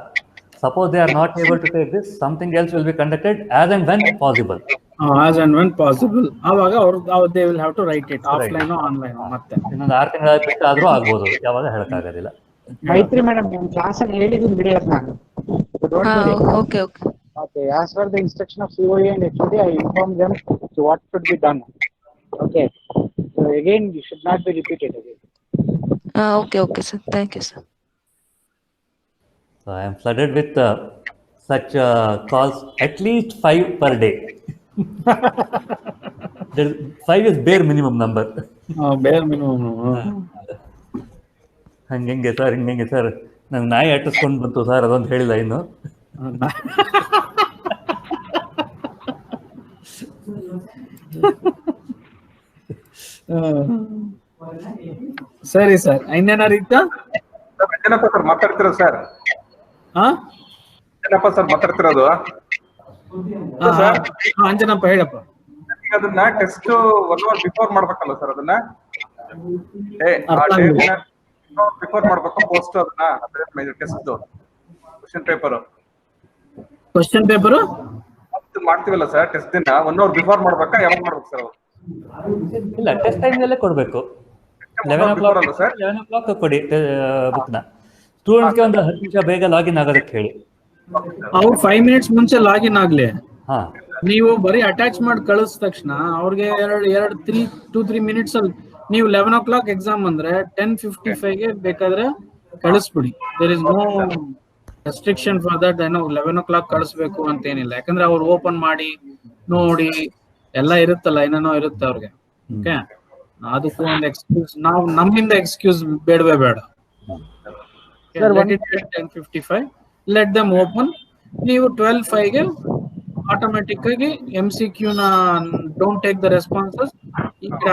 suppose they are not able to take this, something else will be conducted as and when possible. As and when possible. ಅವಾಗ they will have to write it offline or online. ಮತ್ತೆ ಇನ್ನೊಂದು 6 ತಿಂಗಳ ಬಿಟ್ಟು ಆದ್ರೂ ಆಗ್ಬೋದು, ಯಾವಾಗ ಹೇಳಕ್ಕಾಗೋದಿಲ್ಲ. ಮೈತ್ರಿ ಮೇಡಮ್, ನಿಮ್ ಕ್ಲಾಸ್ ಅಲ್ಲಿ ಹೇಳಿದ್ದೀನಿ ಬಿಡಿ ಅದನ್ನ. Okay. Okay, as per the instruction of COE and HOD, I inform them to what should be done. Okay, so again you should not be repeated again. Okay, sir. Thank you, sir. So I am flooded with such calls, at least 5 per day. 5 is bare minimum number. Bare minimum. ಹಂಗೆ sir ನಂಗೆ ನಾಯಿ ಅಟ್ಟಿಸ್ಕೊಂಡು ಬಂತು sir, ಅದೊಂದು ಹೇಳಿಲ್ಲ ಇನ್ನು. ಸರಿ sir, ಇನ್ನೇನಾರು ಇತ್ತ? ಏನಪ್ಪ ಸರ್ ಮಾತಾಡ್ತಿರೋದು ಸರ್? ಏನಪ್ಪ ಸರ್ ಮಾತಾಡ್ತಿರೋದು? ಅಂಜನಪ್ಪ ಹೇಳಪ್ಪ. ಅದನ್ನ ಟೆಸ್ಟ್ 1 hour ಬಿಫೋರ್ ಮಾಡ್ಬೇಕಲ್ಲ ಸರ್? ಅದನ್ನ ಬಿಫೋರ್ ಮಾಡ್ಬೇಕು ಪೋಸ್ಟ್, ಅದನ್ನ ಟೆಸ್ಟ್ ಕ್ವಶನ್ ಪೇಪರ್ ಮಾಡ್ತೀವಲ್ಲ ಸರ್, ಟೆಸ್ಟ್ ದಿನ 1 hour ಬಿಫೋರ್ ಮಾಡ್ಬೇಕಾ, ಯಾವಾಗ ಮಾಡ್ಬೇಕು ಸರ್? ಇಲ್ಲ, ಟೆಸ್ಟ್ ಟೈಮ್ನಲ್ಲೇ ಕೊಡಬೇಕು. 11 o'clock ಕೊಡಿ ಬುಕ್ನ. ಸ್ಟೂಡೆಂಟ್ಸ್ಗೆ ಒಂದು 10 ನಿಮಿಷ ಬೇಗ ಲಾಗಿನ್ ಆಗೋದಕ್ಕೆ ಹೇಳಿ. ಅವ್ರು 5 minutes ಮುಂಚೆ ಲಾಗಿನ್ ಆಗ್ಲಿ. ಹಾ, ನೀವು ಬರೀ ಅಟ್ಯಾಚ್ ಮಾಡಿ ಕಳಿಸ್ ತಕ್ಷಣ ಅವ್ರಿಗೆ 2-3 minutes ಅಲ್ಲಿ ನೀವು 11 o'clock ಎಕ್ಸಾಮ್ ಅಂದ್ರೆ 10:55 ಬೇಕಾದ್ರೆ ಕಳಿಸ್ಬಿಡಿ. There is no restriction for that. 11 o'clock ಕಳಿಸ್ಬೇಕು ಅಂತ ಏನಿಲ್ಲ, ಯಾಕಂದ್ರೆ ಅವ್ರು ಓಪನ್ ಮಾಡಿ ನೋಡಿ ಎಲ್ಲ ಇರುತ್ತಲ್ಲ, ಏನೇನೋ ಇರುತ್ತೆ ಅವ್ರಿಗೆ. ಓಕೆ, ಅದಕ್ಕೂ ಒಂದು ಎಕ್ಸ್ಕ್ಯೂಸ್, ನಾವು ನಮ್ಮಿಂದ ಎಕ್ಸ್ಕ್ಯೂಸ್ ಬೇಡವೇ ಬೇಡ. 10:55 ಲೆಟ್ ದಮ್ ಓಪನ್. ನೀವು 12:05 ಆಟೋಮೆಟಿಕ್ ಆಗಿ MCQ ನ don't take the responses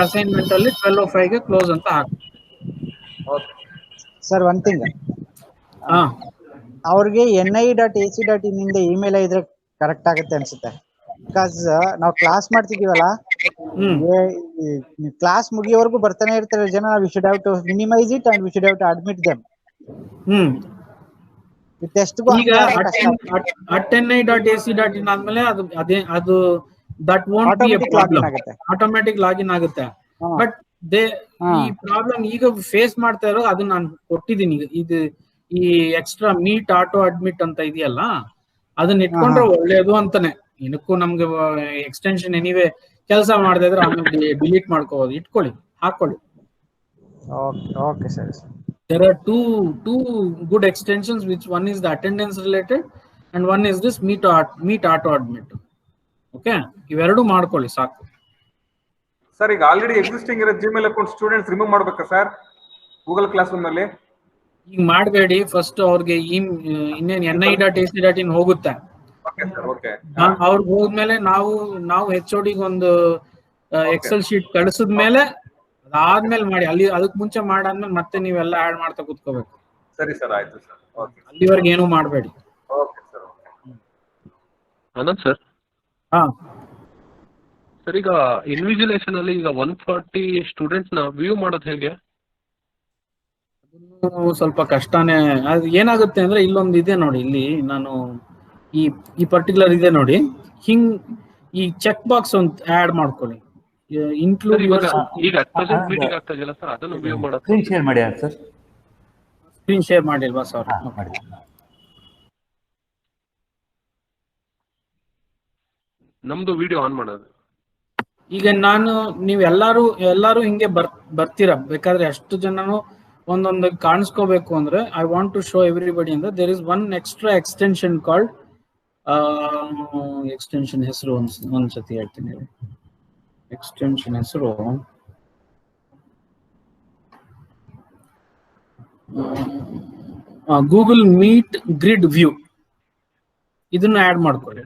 assignment ಅಲ್ಲಿ 12:05 ಕ್ಲೋಸ್ ಅಂತ ಹಾಕಿ. ಸರ್, ಒನ್ ಥಿಂಗ್, ಅವ್ರಿಗೆ ni.ac.in ಇಂದ ಇಮೇಲ್ ಇದ್ರೆ ಕರೆಕ್ಟ್ ಆಗುತ್ತೆ ಅನ್ಸುತ್ತೆ. ಬಿಕಾಸ್ ನಾವು ಕ್ಲಾಸ್ ಮಾಡ್ತಿದೀವಲ್ಲ, ಕ್ಲಾಸ್ ಮುಗಿಯೋವರೆಗೂ ಬರ್ತಾನೆ ಇರ್ತಾರೆ ಜನ. We should have to minimise it and we should have to admit them. ಈಗ ni.ac.in ಆದ್ಮೇಲೆ ಅದು that won't be a problem, automatic login ಆಗುತ್ತೆ. ಬಟ್ ಈ ಪ್ರಾಬ್ಲಮ್ ಈಗ ಫೇಸ್ ಮಾಡ್ತಾ ಇರೋ, ಅದು ನಾನು ಕೊಟ್ಟಿದ್ದೀನಿ. ಇದು ಈ ಎಕ್ಸ್ಟ್ರಾ ಮೀಟ್ ಆಟೋ ಅಡ್ಮಿಟ್ ಅಂತ ಇದೆಯಲ್ಲ, ಅದನ್ನ ಇಟ್ಕೊಂಡ್ರೆ ಒಳ್ಳೇದು ಅಂತಾನೆ. ಏನಕ್ಕೂ ನಮ್ಗೆ ಎಕ್ಸ್ಟೆನ್ಷನ್ ಎನಿವೆ ಕೆಲಸ ಮಾಡದೇ ಇದ್ರೆ ಆಮೇಲೆ ಡಿಲೀಟ್ ಮಾಡ್ಕೋಬಹುದು. ಇಟ್ಕೊಳ್ಳಿ, ಹಾಕೊಳ್ಳಿ. Okay, sir. There are two good extensions, which one is the attendance related and one is this meet auto admit. Okay, ಇವೆರಡು ಮಾಡ್ಕೊಳ್ಳಿ ಸಾಕು. ಸರ್, ಈಗ ಆಲ್ರೆಡಿ ಎಕ್ಸಿಸ್ಟಿಂಗ್ ಇರೋ ಜಿಮೇಲ್ ಅಕೌಂಟ್ ಸ್ಟೂಡೆಂಟ್ಸ್ ರಿಮೂವ್ ಮಾಡ್ಬೇಕಾ ಸರ್ ಗೂಗಲ್ ಕ್ಲಾಸ್ ರೂಮ್ ನಲ್ಲಿ? ಈಗ ಮಾಡಬೇಡಿ. First ಅವ್ರಿಗೆ ಇನ್ನೇನು ni.ac.in ಹೋಗುತ್ತೆ. ಅವ್ರಿಗೆ ಹೋದ್ಮೇಲೆ ನಾವು HOD ಒಂದು ಎಕ್ಸೆಲ್ ಶೀಟ್ ಕಳಿಸಿದ್ಮೇಲೆ ಅದಾದ್ಮೇಲೆ ಮಾಡಿ. ಅದಕ್ಕೆ ಮುಂಚೆ ಮಾಡಾದ್ಮೇಲೆ ಮತ್ತೆ ನೀವೆಲ್ಲ ಆಡ್ ಮಾಡ್ತಾ ಕೂತ್ಕೋಬೇಕು. ಸರಿ ಸರ್, ಆಯ್ತು ಸರ್. ಅಲ್ಲಿವರೆಗೆ ಏನು ಮಾಡಬೇಡಿ. Okay sir. Anand sir, sir ಈಗ ಇನ್ವಿಜಿಲೇಷನ್ ಅಲ್ಲಿ ಈಗ 140 ಸ್ಟೂಡೆಂಟ್ಸ್ ನ ವ್ಯೂ ಮಾಡೋದು ಹೇಗೆ? ಸ್ವಲ್ಪ ಕಷ್ಟನೇ. ಅದು ಏನಾಗುತ್ತೆ ಅಂದ್ರೆ ಇಲ್ಲೊಂದು ಇದೆ ನೋಡಿ, ಇಲ್ಲಿ ನಾನು ಈ ಪರ್ಟಿಕ್ಯುಲರ್ ಇದೆ ನೋಡಿ, ಹಿಂಗ್ ಈ ಚೆಕ್ ಬಾಕ್ಸ್ ಒಂದು ಆಡ್ ಮಾಡ್ಕೊಳ್ಳಿ, ಇನ್ಕ್ಲೂಡ್ ಈಗ at present ಮೀಟಿಂಗ್ ಆಗ್ತಾ ಇದೆಯಲ್ಲ ಸರ್, ಅದನ್ನು ವ್ಯೂ ಮಾಡೋದು. ಸ್ಕ್ರೀನ್ ಶೇರ್ ಮಾಡಿ ಸರ್. ಸ್ಕ್ರೀನ್ ಶೇರ್ ಮಾಡಿಲ್ವಾ ಸರ್? ಮಾಡಿ. ನಮ್ದು ವಿಡಿಯೋ ಆನ್ ಮಾಡೋದು. ಈಗ ನೀವು ಎಲ್ಲಾರು ಹಿಂಗೆ ಬರ್ತೀರಾ, ಬೇಕಾದ್ರೆ ಅಷ್ಟು ಜನನು ಒಂದೊಂದು ಕಾಣಿಸ್ಕೋಬೇಕು ಅಂದ್ರೆ I want to show everybody ಅಂದ್ರೆ there is one extra extension called extension ಹೆಸರು ಒಂದ್ಸತಿ ಹೇಳ್ತೀನಿ. ಎಕ್ಸ್ಟೆನ್ಷನ್ ಹೆಸರು ಗೂಗಲ್ ಮೀಟ್ ಗ್ರಿಡ್ ವ್ಯೂ. ಇದನ್ನ ಆಡ್ ಮಾಡ್ಕೊಳ್ಳಿ,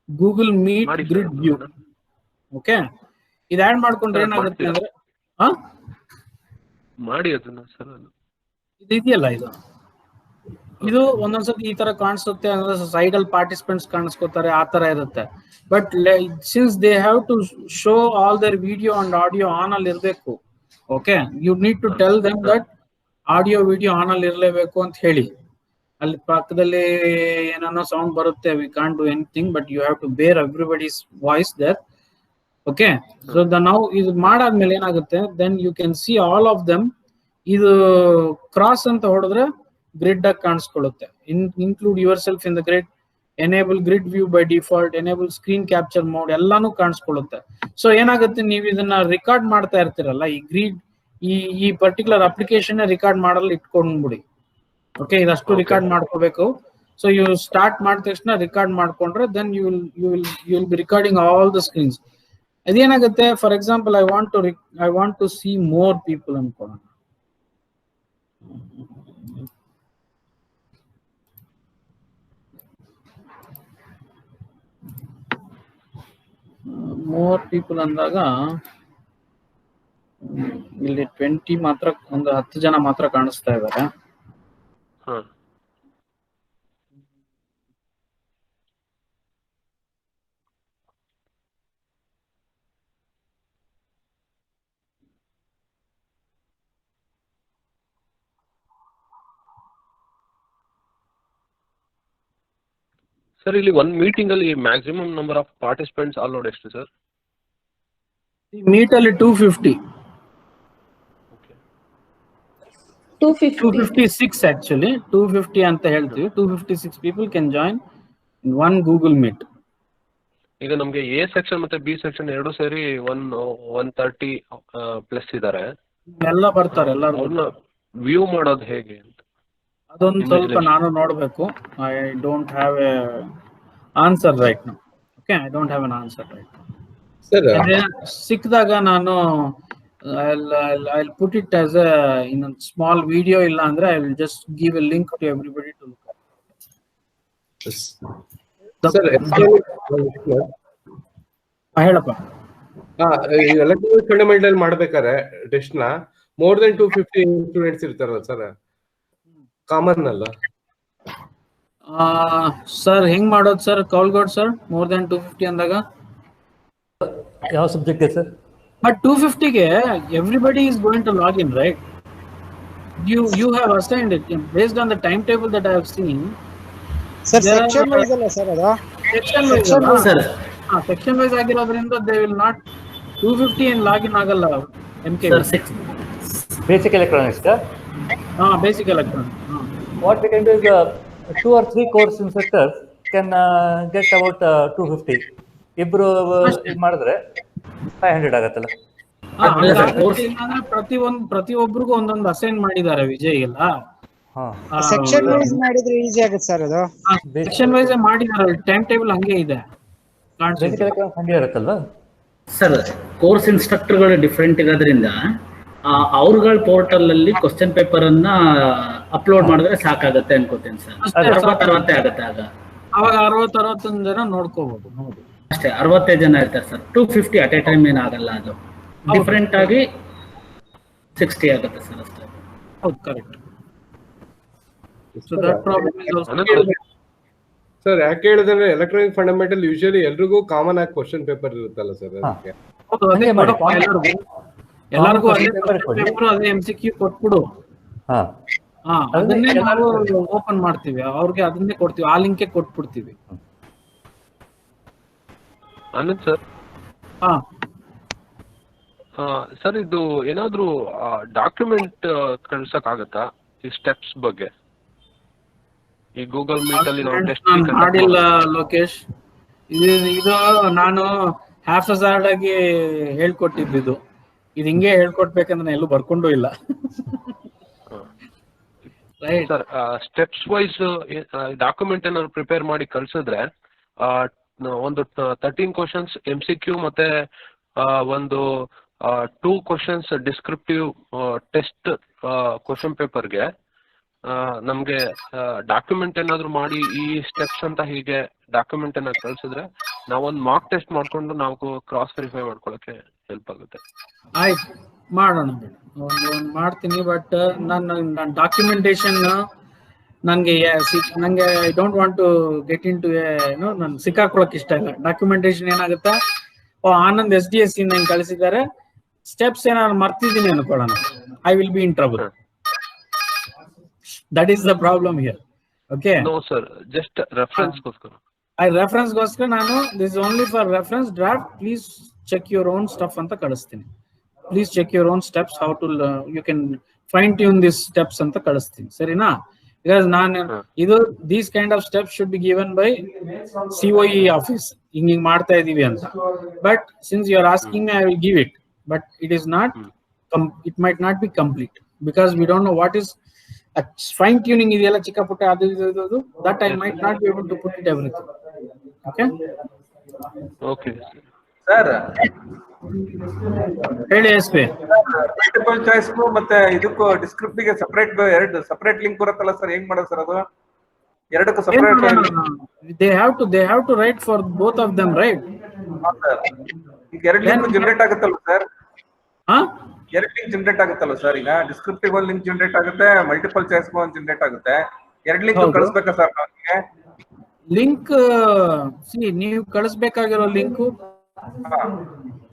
Google Meet grid view. Okay, ಇದು ಆಡ್ ಮಾಡ್ಕೊಂಡ್ರೆ ಏನಾಗುತ್ತೆ ಅಂದ್ರೆ ಮಾಡಿ ಅದನ್ನ ಸರ್. ಇದು ಇದೆಯಲ್ಲ, ಇದು ಒಂದೊಂದ್ಸತಿ ಈ ತರ ಕಾಣಿಸುತ್ತೆ ಅಂದ್ರೆ ಸೈಡ್ ಅಲ್ಲಿ ಪಾರ್ಟಿಸಿಪೆಂಟ್ಸ್ ಕಾಣಿಸ್ಕೋತಾರೆ, ಆ ತರ ಇರುತ್ತೆ. But since they have to show all their video and audio on ಅಲ್ಲಿ ಇರಬೇಕು. Okay, you need to tell them that audio video on ಅಲ್ಲಿ ಇರಲೇಬೇಕು ಅಂತ ಹೇಳಿ. ಅಲ್ಲಿ ಪಕ್ಕದಲ್ಲಿ ಏನೋ ಸೌಂಡ್ ಬರುತ್ತೆ, we can't do anything, but you have to bear everybody's voice there. Okay, so ನಾವು ಇದು ಮಾಡಾದ್ಮೇಲೆ ಏನಾಗುತ್ತೆ, then you can see all of them. ಇದು ಕ್ರಾಸ್ ಅಂತ ಹೊಡೆದ್ರೆ ಗ್ರಿಡ್ ಆಗಿ ಕಾಣಿಸ್ಕೊಳ್ಳುತ್ತೆ. Include your self in the grid, enable grid view by default, enable screen capture mode, ಎಲ್ಲಾನು ಕಾಣಿಸ್ಕೊಳ್ಳುತ್ತೆ. ಸೊ ಏನಾಗುತ್ತೆ, ನೀವು ಇದನ್ನ ರಿಕಾರ್ಡ್ ಮಾಡ್ತಾ ಇರ್ತೀರಲ್ಲ, ಈ ಗ್ರಿಡ್ ಈ ಪರ್ಟಿಕ್ಯುಲರ್ ಅಪ್ಲಿಕೇಶನ್ ರಿಕಾರ್ಡ್ ಮಾಡಲು ಇಟ್ಕೊಂಡ್ಬಿಡಿ. ಓಕೆ, ಇದಷ್ಟು ರಿಕಾರ್ಡ್ ಮಾಡ್ಕೋಬೇಕು. ಸೊ ಯು ಸ್ಟಾರ್ಟ್ ಮಾಡಿದ ತಕ್ಷಣ ರಿಕಾರ್ಡ್ ಮಾಡ್ಕೊಂಡ್ರೆ then you will be recording all the screens. ಅದೇನಾಗುತ್ತೆ, for example I want to see more people ಅನ್ಕೊಳ್ಳೋಣ. ಮೋರ್ ಪೀಪಲ್ ಅಂದಾಗ ಇಲ್ಲಿ 20 ಮಾತ್ರ, ಒಂದು 10 ಜನ ಮಾತ್ರ ಕಾಣಿಸ್ತಾ ಇದ್ದಾರೆ. ಸರ್ ಇಲ್ಲಿ ಒಂದು ಮೀಟಿಂಗ್ ಅಲ್ಲಿ maximum number of participants allowed ಎಷ್ಟು ಸರ್? ಮೀಟ್ ಅಲ್ಲಿ 250. 256 actually, 250 ಅಂತ ಹೇಳ್ತೀವಿ. 256 people can join in one Google Meet. ಈಗ ನಮಗೆ ಎ ಸೆಕ್ಷನ್ ಮತ್ತೆ ಬಿ ಸೆಕ್ಷನ್ ಎರಡು ಸೇರಿ 130 ಪ್ಲಸ್ ಇದ್ದಾರೆ. ಎಲ್ಲ ಬರ್ತಾರೆ, ಎಲ್ಲರೂ. ಅವ್ರನ್ನ ವ್ಯೂ ಮಾಡೋದು ಹೇಗೆ ಅಂತ ಅದೊಂದು ಸ್ವಲ್ಪ ನಾನು ನೋಡಬೇಕು. I don't have A answer right now. Okay, I don't have an answer right now. ಸಿಕ್ಕಿದಾಗ ನಾನು I'll put it as in a small video, illa andre I will just give a link to everybody to look at. Sir, ಹೇಳಪ್ಪ. Electronic fundamental ಮಾಡ್ಬೇಕಾದ್ರೆ test ನ more than 250 students ಇರ್ತಾರಲ್ಲ sir, common ಅಲ್ಲ sir? ಹೆಂಗ್ ಮಾಡೋದು sir ಕೌಲ್ಗೋಡ್ sir? More than 250 ಅಂದಾಗ ಯಾವ subject sir? But 250 ಗೆ everybody is going to log in, right? You have assigned it based on the timetable that I have seen. Sir, section wise alla sir ada? Section wise sir. Section wise ಆಗಿರೋದ್ರಿಂದ they will not 250 in login ಆಗಲ್ಲ. MK sir, basic electronics sir. Basic electronics. What we can do is 2 or 3 course instructors can get about 250. ಇಬ್ರು ಇದು ಮಾಡಿದ್ರೆ 500 ಆಗತ್ತಲ್ಲ. ಪ್ರತಿಯೊಬ್ಬರಿಗೂ ಒಂದೊಂದು assign ಮಾಡಿದ್ದಾರೆ ವಿಜಯ್ ಎಲ್ಲ. ಸೆಕ್ಷನ್ ವೈಸ್ ಮಾಡಿದ್ರೆ ಈಸಿ ಆಗುತ್ತೆ ಸರ್ ಅದು. ಸೆಕ್ಷನ್ ವೈಸ್ ಮಾಡಿದ್ದಾರೆ, ಟೈಮ್ ಟೇಬಲ್ ಹಂಗೆ ಇದೆ. ಹಂಗೆ ಇರುತ್ತಲ್ವಾ ಸರ್? ಕೋರ್ಸ್ ಇನ್ಸ್ಟ್ರಕ್ಟರ್ಗಳು ಡಿಫ್ರೆಂಟ್ ಇರೋದ್ರಿಂದ ಅವ್ರಗಳ ಪೋರ್ಟಲ್ ಅಲ್ಲಿ ಕ್ವಶನ್ ಪೇಪರ್ ಅನ್ನ ಅಪ್ಲೋಡ್ ಮಾಡಿದ್ರೆ ಸಾಕಾಗತ್ತೆ ಅನ್ಕೋತೇನೆ ಸರ್. 60 ಆಗತ್ತೆ ಅವಾಗ 60-61 ಜನ ನೋಡ್ಕೋಬಹುದು. ನೋಡಿ ಅಷ್ಟೇ, 65 ಜನ ಇರ್ತಾರೆ ಸರ್. 250 ಅಟ್ ಎ ಟೈಮ್ ಏನಾಗಲ್ಲ, ಅದು ಡಿಫ್ರೆಂಟ್ ಆಗಿ 60 ಆಗುತ್ತೆ ಸರ್ ಅಷ್ಟೇ. ಹೌದು, correct. So that problem is also. Sir ಯಾಕೆ ಹೇಳಿದ್ರೆ ಎಲೆಕ್ಟ್ರಾನಿಕ್ ಫಂಡಮೆಂಟಲ್ ಯೂಶಲಿ ಎಲ್ರಿಗೂ ಕಾಮನ್ ಆಗಿ ಕ್ವಶನ್ ಪೇಪರ್ ಇರುತ್ತಲ್ಲ ಸರ್ ಅದಕ್ಕೆ. ಹೌದು, ಅದೇ ಕೊಡಪ್ಪ ಎಲ್ಲರಿಗೂ ಅದೇ MCQ ಕೊಟ್ಬಿಡು. ಅದನ್ನೇ ನಾವು ಓಪನ್ ಮಾಡ್ತೀವಿ, ಅವ್ರಿಗೆ ಅದನ್ನೇ ಕೊಡ್ತೀವಿ, ಆ ಲಿಂಕ್ ಕೊಟ್ಬಿಡ್ತೀವಿ. ಆನಂದ್ ಸರ್, ಸರ್ ಇದು ಏನಾದ್ರು ಡಾಕ್ಯುಮೆಂಟ್ ಕಳ್ಸಕ್ ಆಗತ್ತಾ ಈ ಸ್ಟೆಪ್ಸ್ ಬಗ್ಗೆ? ಈ ಗೂಗಲ್ ಮೀಟ್ ಅಲ್ಲಿ ನಾವು ಟೆಸ್ಟ್ ಮಾಡಿಲ್ಲ ಲೋಕೇಶ್. ಇದು ನಾನು ಹ್ಯಾಫ್ಸರ್ಡ್ ಆಗಿ ಹೇಳ್ಕೊಟ್ಟಿದ್ದು. ಇದು ಹಿಂಗೆ ಹೇಳ್ಕೊಡ್ಬೇಕಂದ್ರೆ ಎಲ್ಲೂ ಬರ್ಕೊಂಡು ಇಲ್ಲ. ಸರ್ ಸ್ಟೆಪ್ಸ್ ವೈಸ್ ಡಾಕ್ಯುಮೆಂಟ್ ಏನಾದ್ರು ಪ್ರಿಪೇರ್ ಮಾಡಿ ಕಳ್ಸಿದ್ರೆ ಒಂದು 13 ಕ್ವಶನ್ಸ್ MCQ ಮತ್ತೆ ಒಂದು 2 ಕ್ವಶನ್ಸ್ ಡಿಸ್ಕ್ರಿಪ್ಟಿವ್ ಟೆಸ್ಟ್ ಕ್ವಶನ್ ಪೇಪರ್ಗೆ ನಮ್ಗೆ ಡಾಕ್ಯುಮೆಂಟ್ ಏನಾದ್ರು ಮಾಡಿ ಈ ಸ್ಟೆಪ್ಸ್ ಅಂತ ಹೀಗೆ ಡಾಕ್ಯುಮೆಂಟ್ ಏನಾದ್ರು ಕಳ್ಸಿದ್ರೆ ನಾವೊಂದು ಮಾರ್ಕ್ ಟೆಸ್ಟ್ ಮಾಡ್ಕೊಂಡು ನಾವು ಕ್ರಾಸ್ ವೆರಿಫೈ ಮಾಡ್ಕೊಳಕ್ಕೆ ಹೆಲ್ಪ್ ಆಗುತ್ತೆ. ಆಯ್ತು, ಮಾಡೋಣ, ಮಾಡ್ತೀನಿ. ಬಟ್ ನನ್ನ ಡಾಕ್ಯುಮೆಂಟೇಶನ್ ನನಗೆ I don't want to get into ನಾನು ಸಿಕ್ಕಾಕೊಳಕ್ ಇಷ್ಟ ಇಲ್ಲ. ಡಾಕ್ಯುಮೆಂಟೇಶನ್ ಏನಾಗುತ್ತೆ, ಆನಂದ್ SDSC ನಂಗೆ ಕಳಿಸಿದ್ದಾರೆ, ಸ್ಟೆಪ್ಸ್ ಏನಾದ್ರು ಮರ್ತಿದ್ದೀನಿ ಅನ್ಕೊಳ್ಳೋಣ, I will be in trouble. That is the problem here. Okay. No sir, just reference goskara. Reference goskara nanu this is only for reference draft. Please check your own stuff anta kadistini. Please check your own steps, how to you can fine tune these steps anta kadistini. Sari na? Because idu these kind of steps should be given by COE office. Hinging ಮಾಡ್ತಾ ಇದೀವಿ ಅಂತ. But since you are asking me, I will give it. But it is not it might not be complete because we don't know what is fine tuning ಇದೆಲ್ಲ ಚಿಕ್ಕ ಪುಟ್ಟ ಅದು that I might not be able to put it everything. Okay sir, ಹೇಳಿ SP. Multiple choice ಮತ್ತೆ ಇದಕ್ಕೂ descriptive ಗೆ ಎರಡು separate link ಬರುತ್ತಲ್ಲ ಸರ್, ಹೆಂಗ್ ಮಾಡೋದು ಸರ್ ಅದು? ಎರಡಕ್ಕೂ separate they have to write for both of them, right? ಈಗ ಎರಡು ಲಿಂಕ್ ಜನರೇಟ್ ಆಗುತ್ತಲ್ಲ ಸರ್? ಎರಡು ಲಿಂಕ್ ಜನರೇಟ್ ಆಗುತ್ತಲ್ಲ ಸರ್? ಈಗ ಡಿಸ್ಕ್ರಿಪ್ಟಿವ್ ಒಂದು ಲಿಂಕ್ ಜನರೇಟ್ ಆಗುತ್ತೆ, ಮಲ್ಟಿಪಲ್ ಚಾಯ್ಸ್ ಒಂದು ಜನರೇಟ್ ಆಗುತ್ತೆ. ಎರಡು ಲಿಂಕ್ ಕಳಿಸ್ಬೇಕಾ ಸರ್ ನಮಗೆ? ಲಿಂಕ್ ನೀವು ಕಳಿಸ್ಬೇಕಾಗಿರೋ ಲಿಂಕ್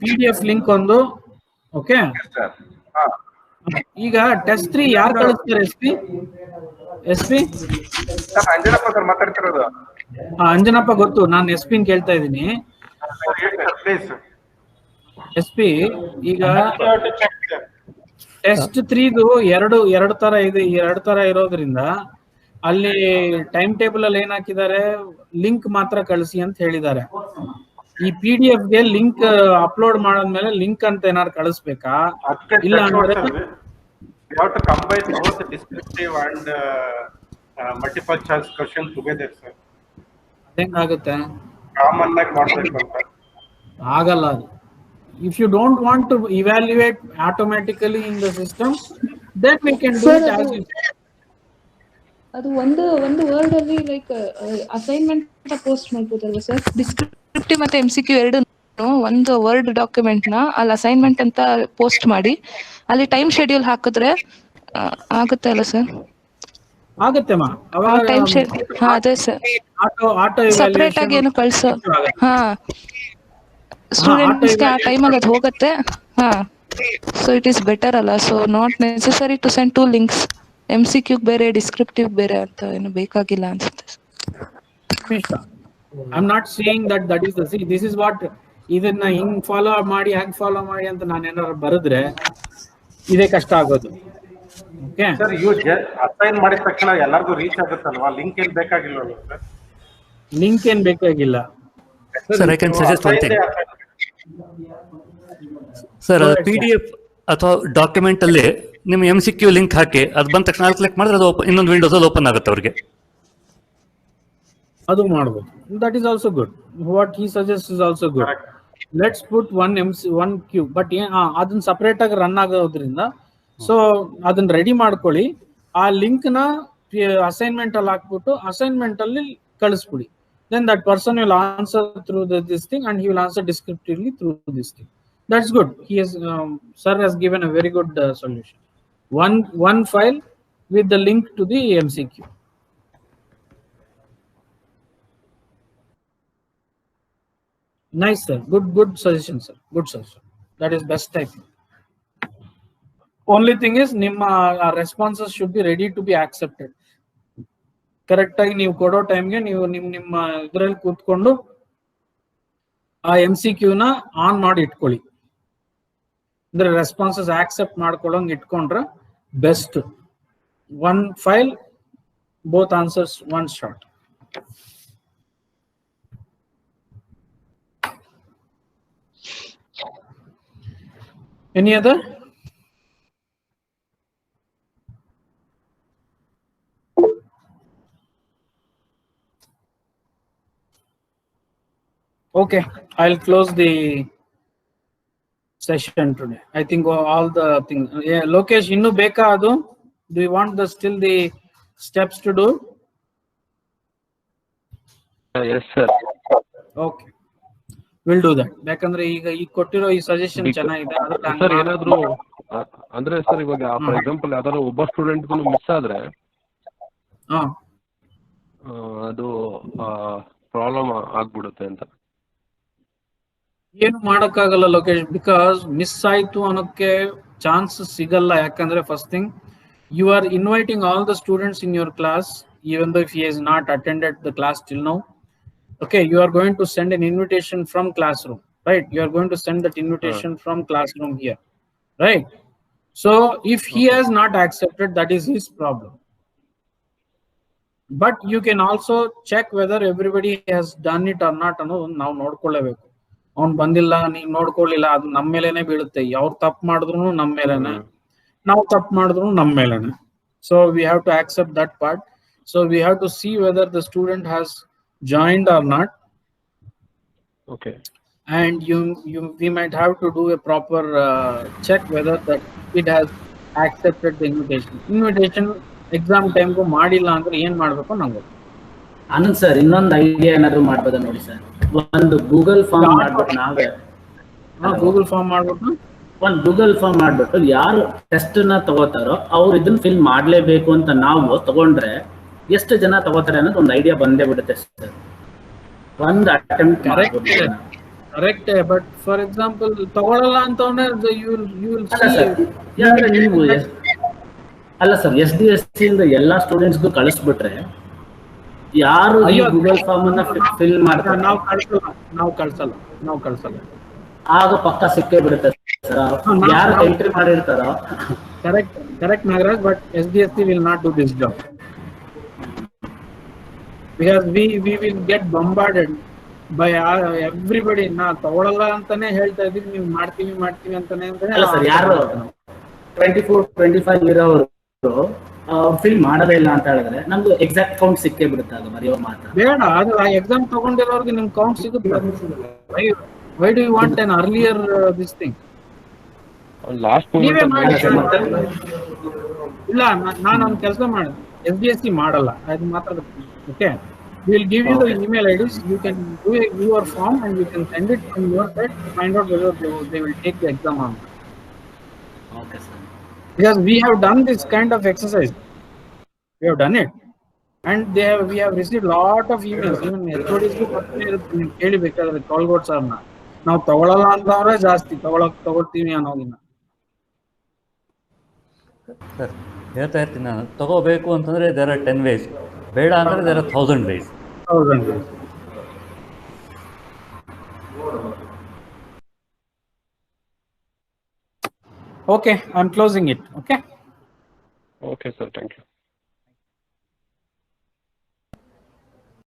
PDF ಲಿಂಕ್ ಒಂದು. ಓಕೆ, ಈಗ ಟೆಸ್ಟ್ 3 ಯಾರು ಕಳಿಸ್ತಾರೆ? SP ಅಂಜನಪ್ಪ ಸರ್ ಮಾತಾಡ್ತಿರೋದು. ಅಂಜನಪ್ಪ ಗೊತ್ತು, ನಾನು SP ಕೇಳ್ತಾ ಇದ್ದೀನಿ. SP ಈಗ ಟೆಸ್ಟ್ 3ದು ಎರಡು ತರ ಇರೋದ್ರಿಂದ ಅಲ್ಲಿ ಟೈಮ್ ಟೇಬಲ್ ಅಲ್ಲಿ ಏನ್ ಹಾಕಿದ್ದಾರೆ, ಲಿಂಕ್ ಮಾತ್ರ ಕಳಿಸಿ ಅಂತ ಹೇಳಿದ್ದಾರೆ. ಈ PDF ಗೆ ಲಿಂಕ್ ಅಪ್ಲೋಡ್ ಮಾಡಾದ್ಮೇಲೆ ಲಿಂಕ್ ಅಂತ ಏನಾದ್ರು ಕಳಿಸ್ಬೇಕಾ? ಇಲ್ಲ ಅಂದ್ರೆ combine both descriptive and multiple choice question together sir. ಹೆಂಗಾಗುತ್ತೆ? ಕಾಮನ್ ಆಗಿ ಮಾಡಬೇಕು ಅಂತ ಆಗಲ್ಲ ಅದು. If you don't want to evaluate automatically in the system, then we can do it as you say. ಅದು ಒಂದು ವರ್ಡ್ ಅಲ್ಲಿ ಲೈಕ್ ಅಸೈನ್ಮೆಂಟ್ ಅಂತ ಪೋಸ್ಟ್ ಮಾಡ್ಬೋದಲ್ವಾ ಸರ್? ಡಿಸ್ಕ್ರಿಪ್ಟಿವ್ ಮತ್ತೆ MCQ ಎರಡು ಒಂದು ವರ್ಡ್ ಡಾಕ್ಯುಮೆಂಟ್ ನ ಅಲ್ಲಿ ಅಸೈನ್ಮೆಂಟ್ ಅಂತ ಪೋಸ್ಟ್ ಮಾಡಿ ಅಲ್ಲಿ ಟೈಮ್ ಶೆಡ್ಯೂಲ್ ಹಾಕಿದ್ರೆ ಆಗುತ್ತೆ ಅಲ್ಲ ಸರ್? ಆಗುತ್ತೆ ಮಾ, ಅವಾಗ ಟೈಮ್ ಶೆಡ್ಯೂಲ್. ಅದೇ ಸರ್, ಆಟೋ ಸಪರೇಟ್ ಆಗಿ ಏನು ಕಳ್ಸೋ ಸ್ಟೂಡೆಂಟ್ಸ್ ಗೆ ಆ ಟೈಮಲ್ಲಿ ಅದು ಹೋಗುತ್ತೆ. ಸೊ ಇಟ್ ಈಸ್ ಬೆಟರ್ ಅಲ್ಲ? So not necessary to send 2 links, MCQ ಬೇರೆ ಡಿಸ್ಕ್ರಿಪ್ಟಿವ್ ಬೇರೆ ಅಂತ ಏನು ಬೇಕಾಗಿಲ್ಲ ಅನ್ಸುತ್ತೆ. I'm not saying that is the this is what ಇದನ್ನ ಹಿಂಗ್ ಫಾಲೋ ಮಾಡಿ ಹ್ಯಾಂಗ್ ಫಾಲೋ ಮಾಡಿ ಅಂತ ನಾನು ಏನಾದ್ರು ಬರೆದ್ರೆ ಇದೇ ಕಷ್ಟ ಆಗೋದು. ಓಕೆ ಸರ್, ಅಸೈನ್ ಮಾಡಿದ ತಕ್ಷಣ ಎಲ್ಲರಿಗೂ ರೀಚ್ ಆಗುತ್ತಲ್ವಾ? ಲಿಂಕ್ ಏನ್ ಬೇಕಾಗಿಲ್ಲ ಸರ್? ಲಿಂಕ್ ಏನ್ ಬೇಕಾಗಿಲ್ಲ sir. I can suggest one thing. Sir, PDF ಅಥವಾ ಡಾಕ್ಯುಮೆಂಟ್ ಅಲ್ಲಿ ನಿಮ್ಮ MCQ ಲಿಂಕ್ ಹಾಕಿ ಅದು ಬಂದ ತಕ್ಷಣ ಕ್ಲಿಕ್ ಮಾಡಿದ್ರೆ ಅದು ಇನ್ನೊಂದು ವಿಂಡೋಸ್ ಅಲ್ಲಿ ಓಪನ್ ಆಗುತ್ತೆ ಅವ್ರಿಗೆ. ಅದು ಮಾಡಬಹುದು. That is also good. What he suggests is also good. Let's put one queue, but ಅದನ್ನ ಸಪರೇಟ್ ಆಗಿ ರನ್ ಆಗೋದ್ರಿಂದ ಸೊ ಅದನ್ನ ರೆಡಿ ಮಾಡ್ಕೊಳ್ಳಿ. ಆ ಲಿಂಕ್ ನ ಅಸೈನ್ಮೆಂಟ್ ಅಲ್ಲಿ ಹಾಕ್ಬಿಟ್ಟು ಅಸೈನ್ಮೆಂಟ್ ಅಲ್ಲಿ ಕಳಿಸ್ಬಿಡಿ. Then that person will answer through this thing and he will answer descriptively through this thing. That's good. He has sir has given a very good solution. One file with the link to the MCQ. Nice, sir. Good suggestion, sir. Good suggestion. That is best type. Only thing is, our responses should be ready to be accepted. Correct ಆಗಿ ನೀವು ಕೊಡೋ ಟೈಮ್ಗೆ ನೀವು ನಿಮ್ಮ ಇದರಲ್ಲಿ ಕೂತ್ಕೊಂಡು ಆ MCQ ನ ಆನ್ ಮಾಡಿ ಇಟ್ಕೊಳ್ಳಿ. ಅಂದ್ರೆ ರೆಸ್ಪಾನ್ಸಸ್ ಆಕ್ಸೆಪ್ಟ್ ಮಾಡ್ಕೊಳ್ಳೋಂಗ್ ಇಟ್ಕೊಂಡ್ರೆ best. One file, both answers, one shot. Any other? Okay, I'll close the session today. I think all the things. Yeah, Lokesh, innu beka adu? Do you want still the steps to do? Yes, sir. Okay, we'll do that. ಯಾಕಂದ್ರೆ ಈಗ ಕೊಟ್ಟಿರೋ ಈ suggestion ಚೆನ್ನಾಗಿದೆ. Sir ಏನಾದ್ರು ಅಂದ್ರೆ sir ಇವಾಗ for example ಯಾವ್ದಾದ್ರು ಒಬ್ಬ ಸ್ಟೂಡೆಂಟ್ ಮಿಸ್ ಆದ್ರೆ ಅದು ಪ್ರಾಬ್ಲಮ್ ಆಗ್ಬಿಡುತ್ತೆ ಅಂತ. ಏನು ಮಾಡಕ್ಕಾಗಲ್ಲ ಲೋಕೇಶ್, ಬಿಕಾಸ್ ಮಿಸ್ ಆಯ್ತು ಅನ್ನೋಕ್ಕೆ ಚಾನ್ಸಸ್ ಸಿಗಲ್ಲ. ಯಾಕಂದ್ರೆ first thing, you are inviting all the students in your class, even though if he has not attended the class till now. Okay, you are going to send an invitation from classroom, right? You are going to send that invitation from classroom here, right? So if he has not accepted, that is his problem. But you can also check whether everybody has done it or not. Now ನೋಡ್ಕೊಳ್ಳೇಬೇಕು. ಅವ್ನು ಬಂದಿಲ್ಲ, ನೀವು ನೋಡ್ಕೊಳ್ಳಿಲ್ಲ, ಅದು ನಮ್ಮ ಮೇಲೆನೆ ಬೀಳುತ್ತೆ. ಅವ್ರು ತಪ್ಪು ಮಾಡಿದ್ರು ನಮ್ಮ ಮೇಲೆನೆ, ನಾವು ತಪ್ಪು ಮಾಡಿದ್ರು ನಮ್ಮ ಮೇಲೆನೆ. So we have to accept that part. So we have to see whether the student has joined or not. Okay. And we might have to do a proper check whether that it has accepted the invitation. Exam time go ಮಾಡಿಲ್ಲ ಅಂದ್ರೆ ಏನ್ ಮಾಡ್ಬೇಕು ನಂಗೆ. Anand sir, ಇನ್ನೊಂದು idea ಏನಾದ್ರು ಮಾಡ್ಬೋದಾ ನೋಡಿ sir. ಒಂದು ಗೂಗಲ್ ಫಾರ್ಮ್ ಮಾಡ್ಬಿಟ್ಟು ನಾವೇ ಗೂಗಲ್ ಫಾರ್ಮ್ ಮಾಡ್ಬಿಟ್ಟು ಒಂದು ಗೂಗಲ್ ಫಾರ್ಮ್ ಮಾಡ್ಬಿಟ್ಟು ಯಾರು ಟೆಸ್ಟ್ ನ ತಗೋತಾರೋ ಅವ್ರು ಇದನ್ನ ಫಿಲ್ ಮಾಡ್ಲೇಬೇಕು ಅಂತ ನಾವು ತಗೊಂಡ್ರೆ ಎಷ್ಟು ಜನ ತಗೋತಾರೆ ಅನ್ನೋದು ಒಂದು ಐಡಿಯಾ ಬಂದೇ ಬಿಡುತ್ತೆ ಸರ್. ಒಂದು attempt correct. But for example ತಗೊಳ್ಳಲ್ಲ ಅಂತಂದ್ರೆ ನೀವು ಅಲ್ಲ ಸರ್, SDSC ಇಂದ ಎಲ್ಲಾ ಸ್ಟೂಡೆಂಟ್ಸ್ಗೂ ಕಳಿಸ್ಬಿಟ್ರೆ ಯಾರು ಈ ಗೂಗಲ್ ಫಾರ್ಮ್ ಅನ್ನ ಫಿಲ್ ಮಾಡ್ತಾರೆ ನಾವು ಕಳ್ಸಲ್ಲ. ಆಗ ಪಕ್ಕ ಸಿಕ್ಕೇ ಬಿಡುತ್ತೆ ಸರ್. ಯಾರು ಎಂಟ್ರಿ ಮಾಡಿರ್ತಾರೋ. Correct Nagaraj, but SDSC will not do this job because we will get bombarded by everybody. ನಾ ತಗೊಳ್ಳಲ್ಲ ಅಂತಾನೆ ಹೇಳ್ತಾ ಇದೀವಿ, ನೀವು ಮಾಡ್ತೀವಿ ಅಂತಾನೆ. ಅಲ್ಲ ಸರ್, ಯಾರು 24-25 ಇರೋರು ಫಿಲ್ ಮಾಡೋದೇ ಇಲ್ಲ ಅಂತ ಹೇಳಿದ್ರೆ ನಮ್ದು ಎಕ್ಸಾಕ್ಟ್ ಕೌಂಟ್ ಸಿಕ್ಕೇ ಬಿಡುತ್ತೆ. ಅದು ಬರೆಯೋ ಮಾತ್ರ ಬೇಡ, ಅದು ಎಕ್ಸಾಮ್ ತಗೊಂಡಿರೋರಿಗೆ ನಿಮ್ ಕೌಂಟ್ ಸಿಗುತ್ತೆ. Why do you want an earlier this thing? Last ಇಲ್ಲ, ನಾನು ಒಂದು ಕೆಲಸ ಮಾಡಿದೆ, SDSC ಮಾಡಲ್ಲ ಅದು ಮಾತ್ರ. Okay, we will give you the email IDs. You can do your form and you can send it from your side to find out whether they will take the exam or not. Okay sir. Because we have done this kind of exercise. We have done it. And we have received lot of emails. Even HODs ಕೇಳಿ ಬೇಕಾದ್ರೆ ಕಾಲ್ಗೋಡ್ ಸರ್ನ ನಾವು ತಗೊಳ್ಳಲ್ಲ ಅಂತವ್ರೆ ಜಾಸ್ತಿ, ತಗೊಳ್ತೀವಿ ಅನ್ನೋದಿಲ್ಲ. Sir ಹೇಳ್ತಾ ಇರ್ತೀನಿ ನಾನು, ತಗೋಬೇಕು ಅಂತಂದ್ರೆ there are 10 ways, ಬೇಡ ಅಂದ್ರೆ there are 1000 ways. Okay, I'm closing it. Okay. Okay, sir. Thank you.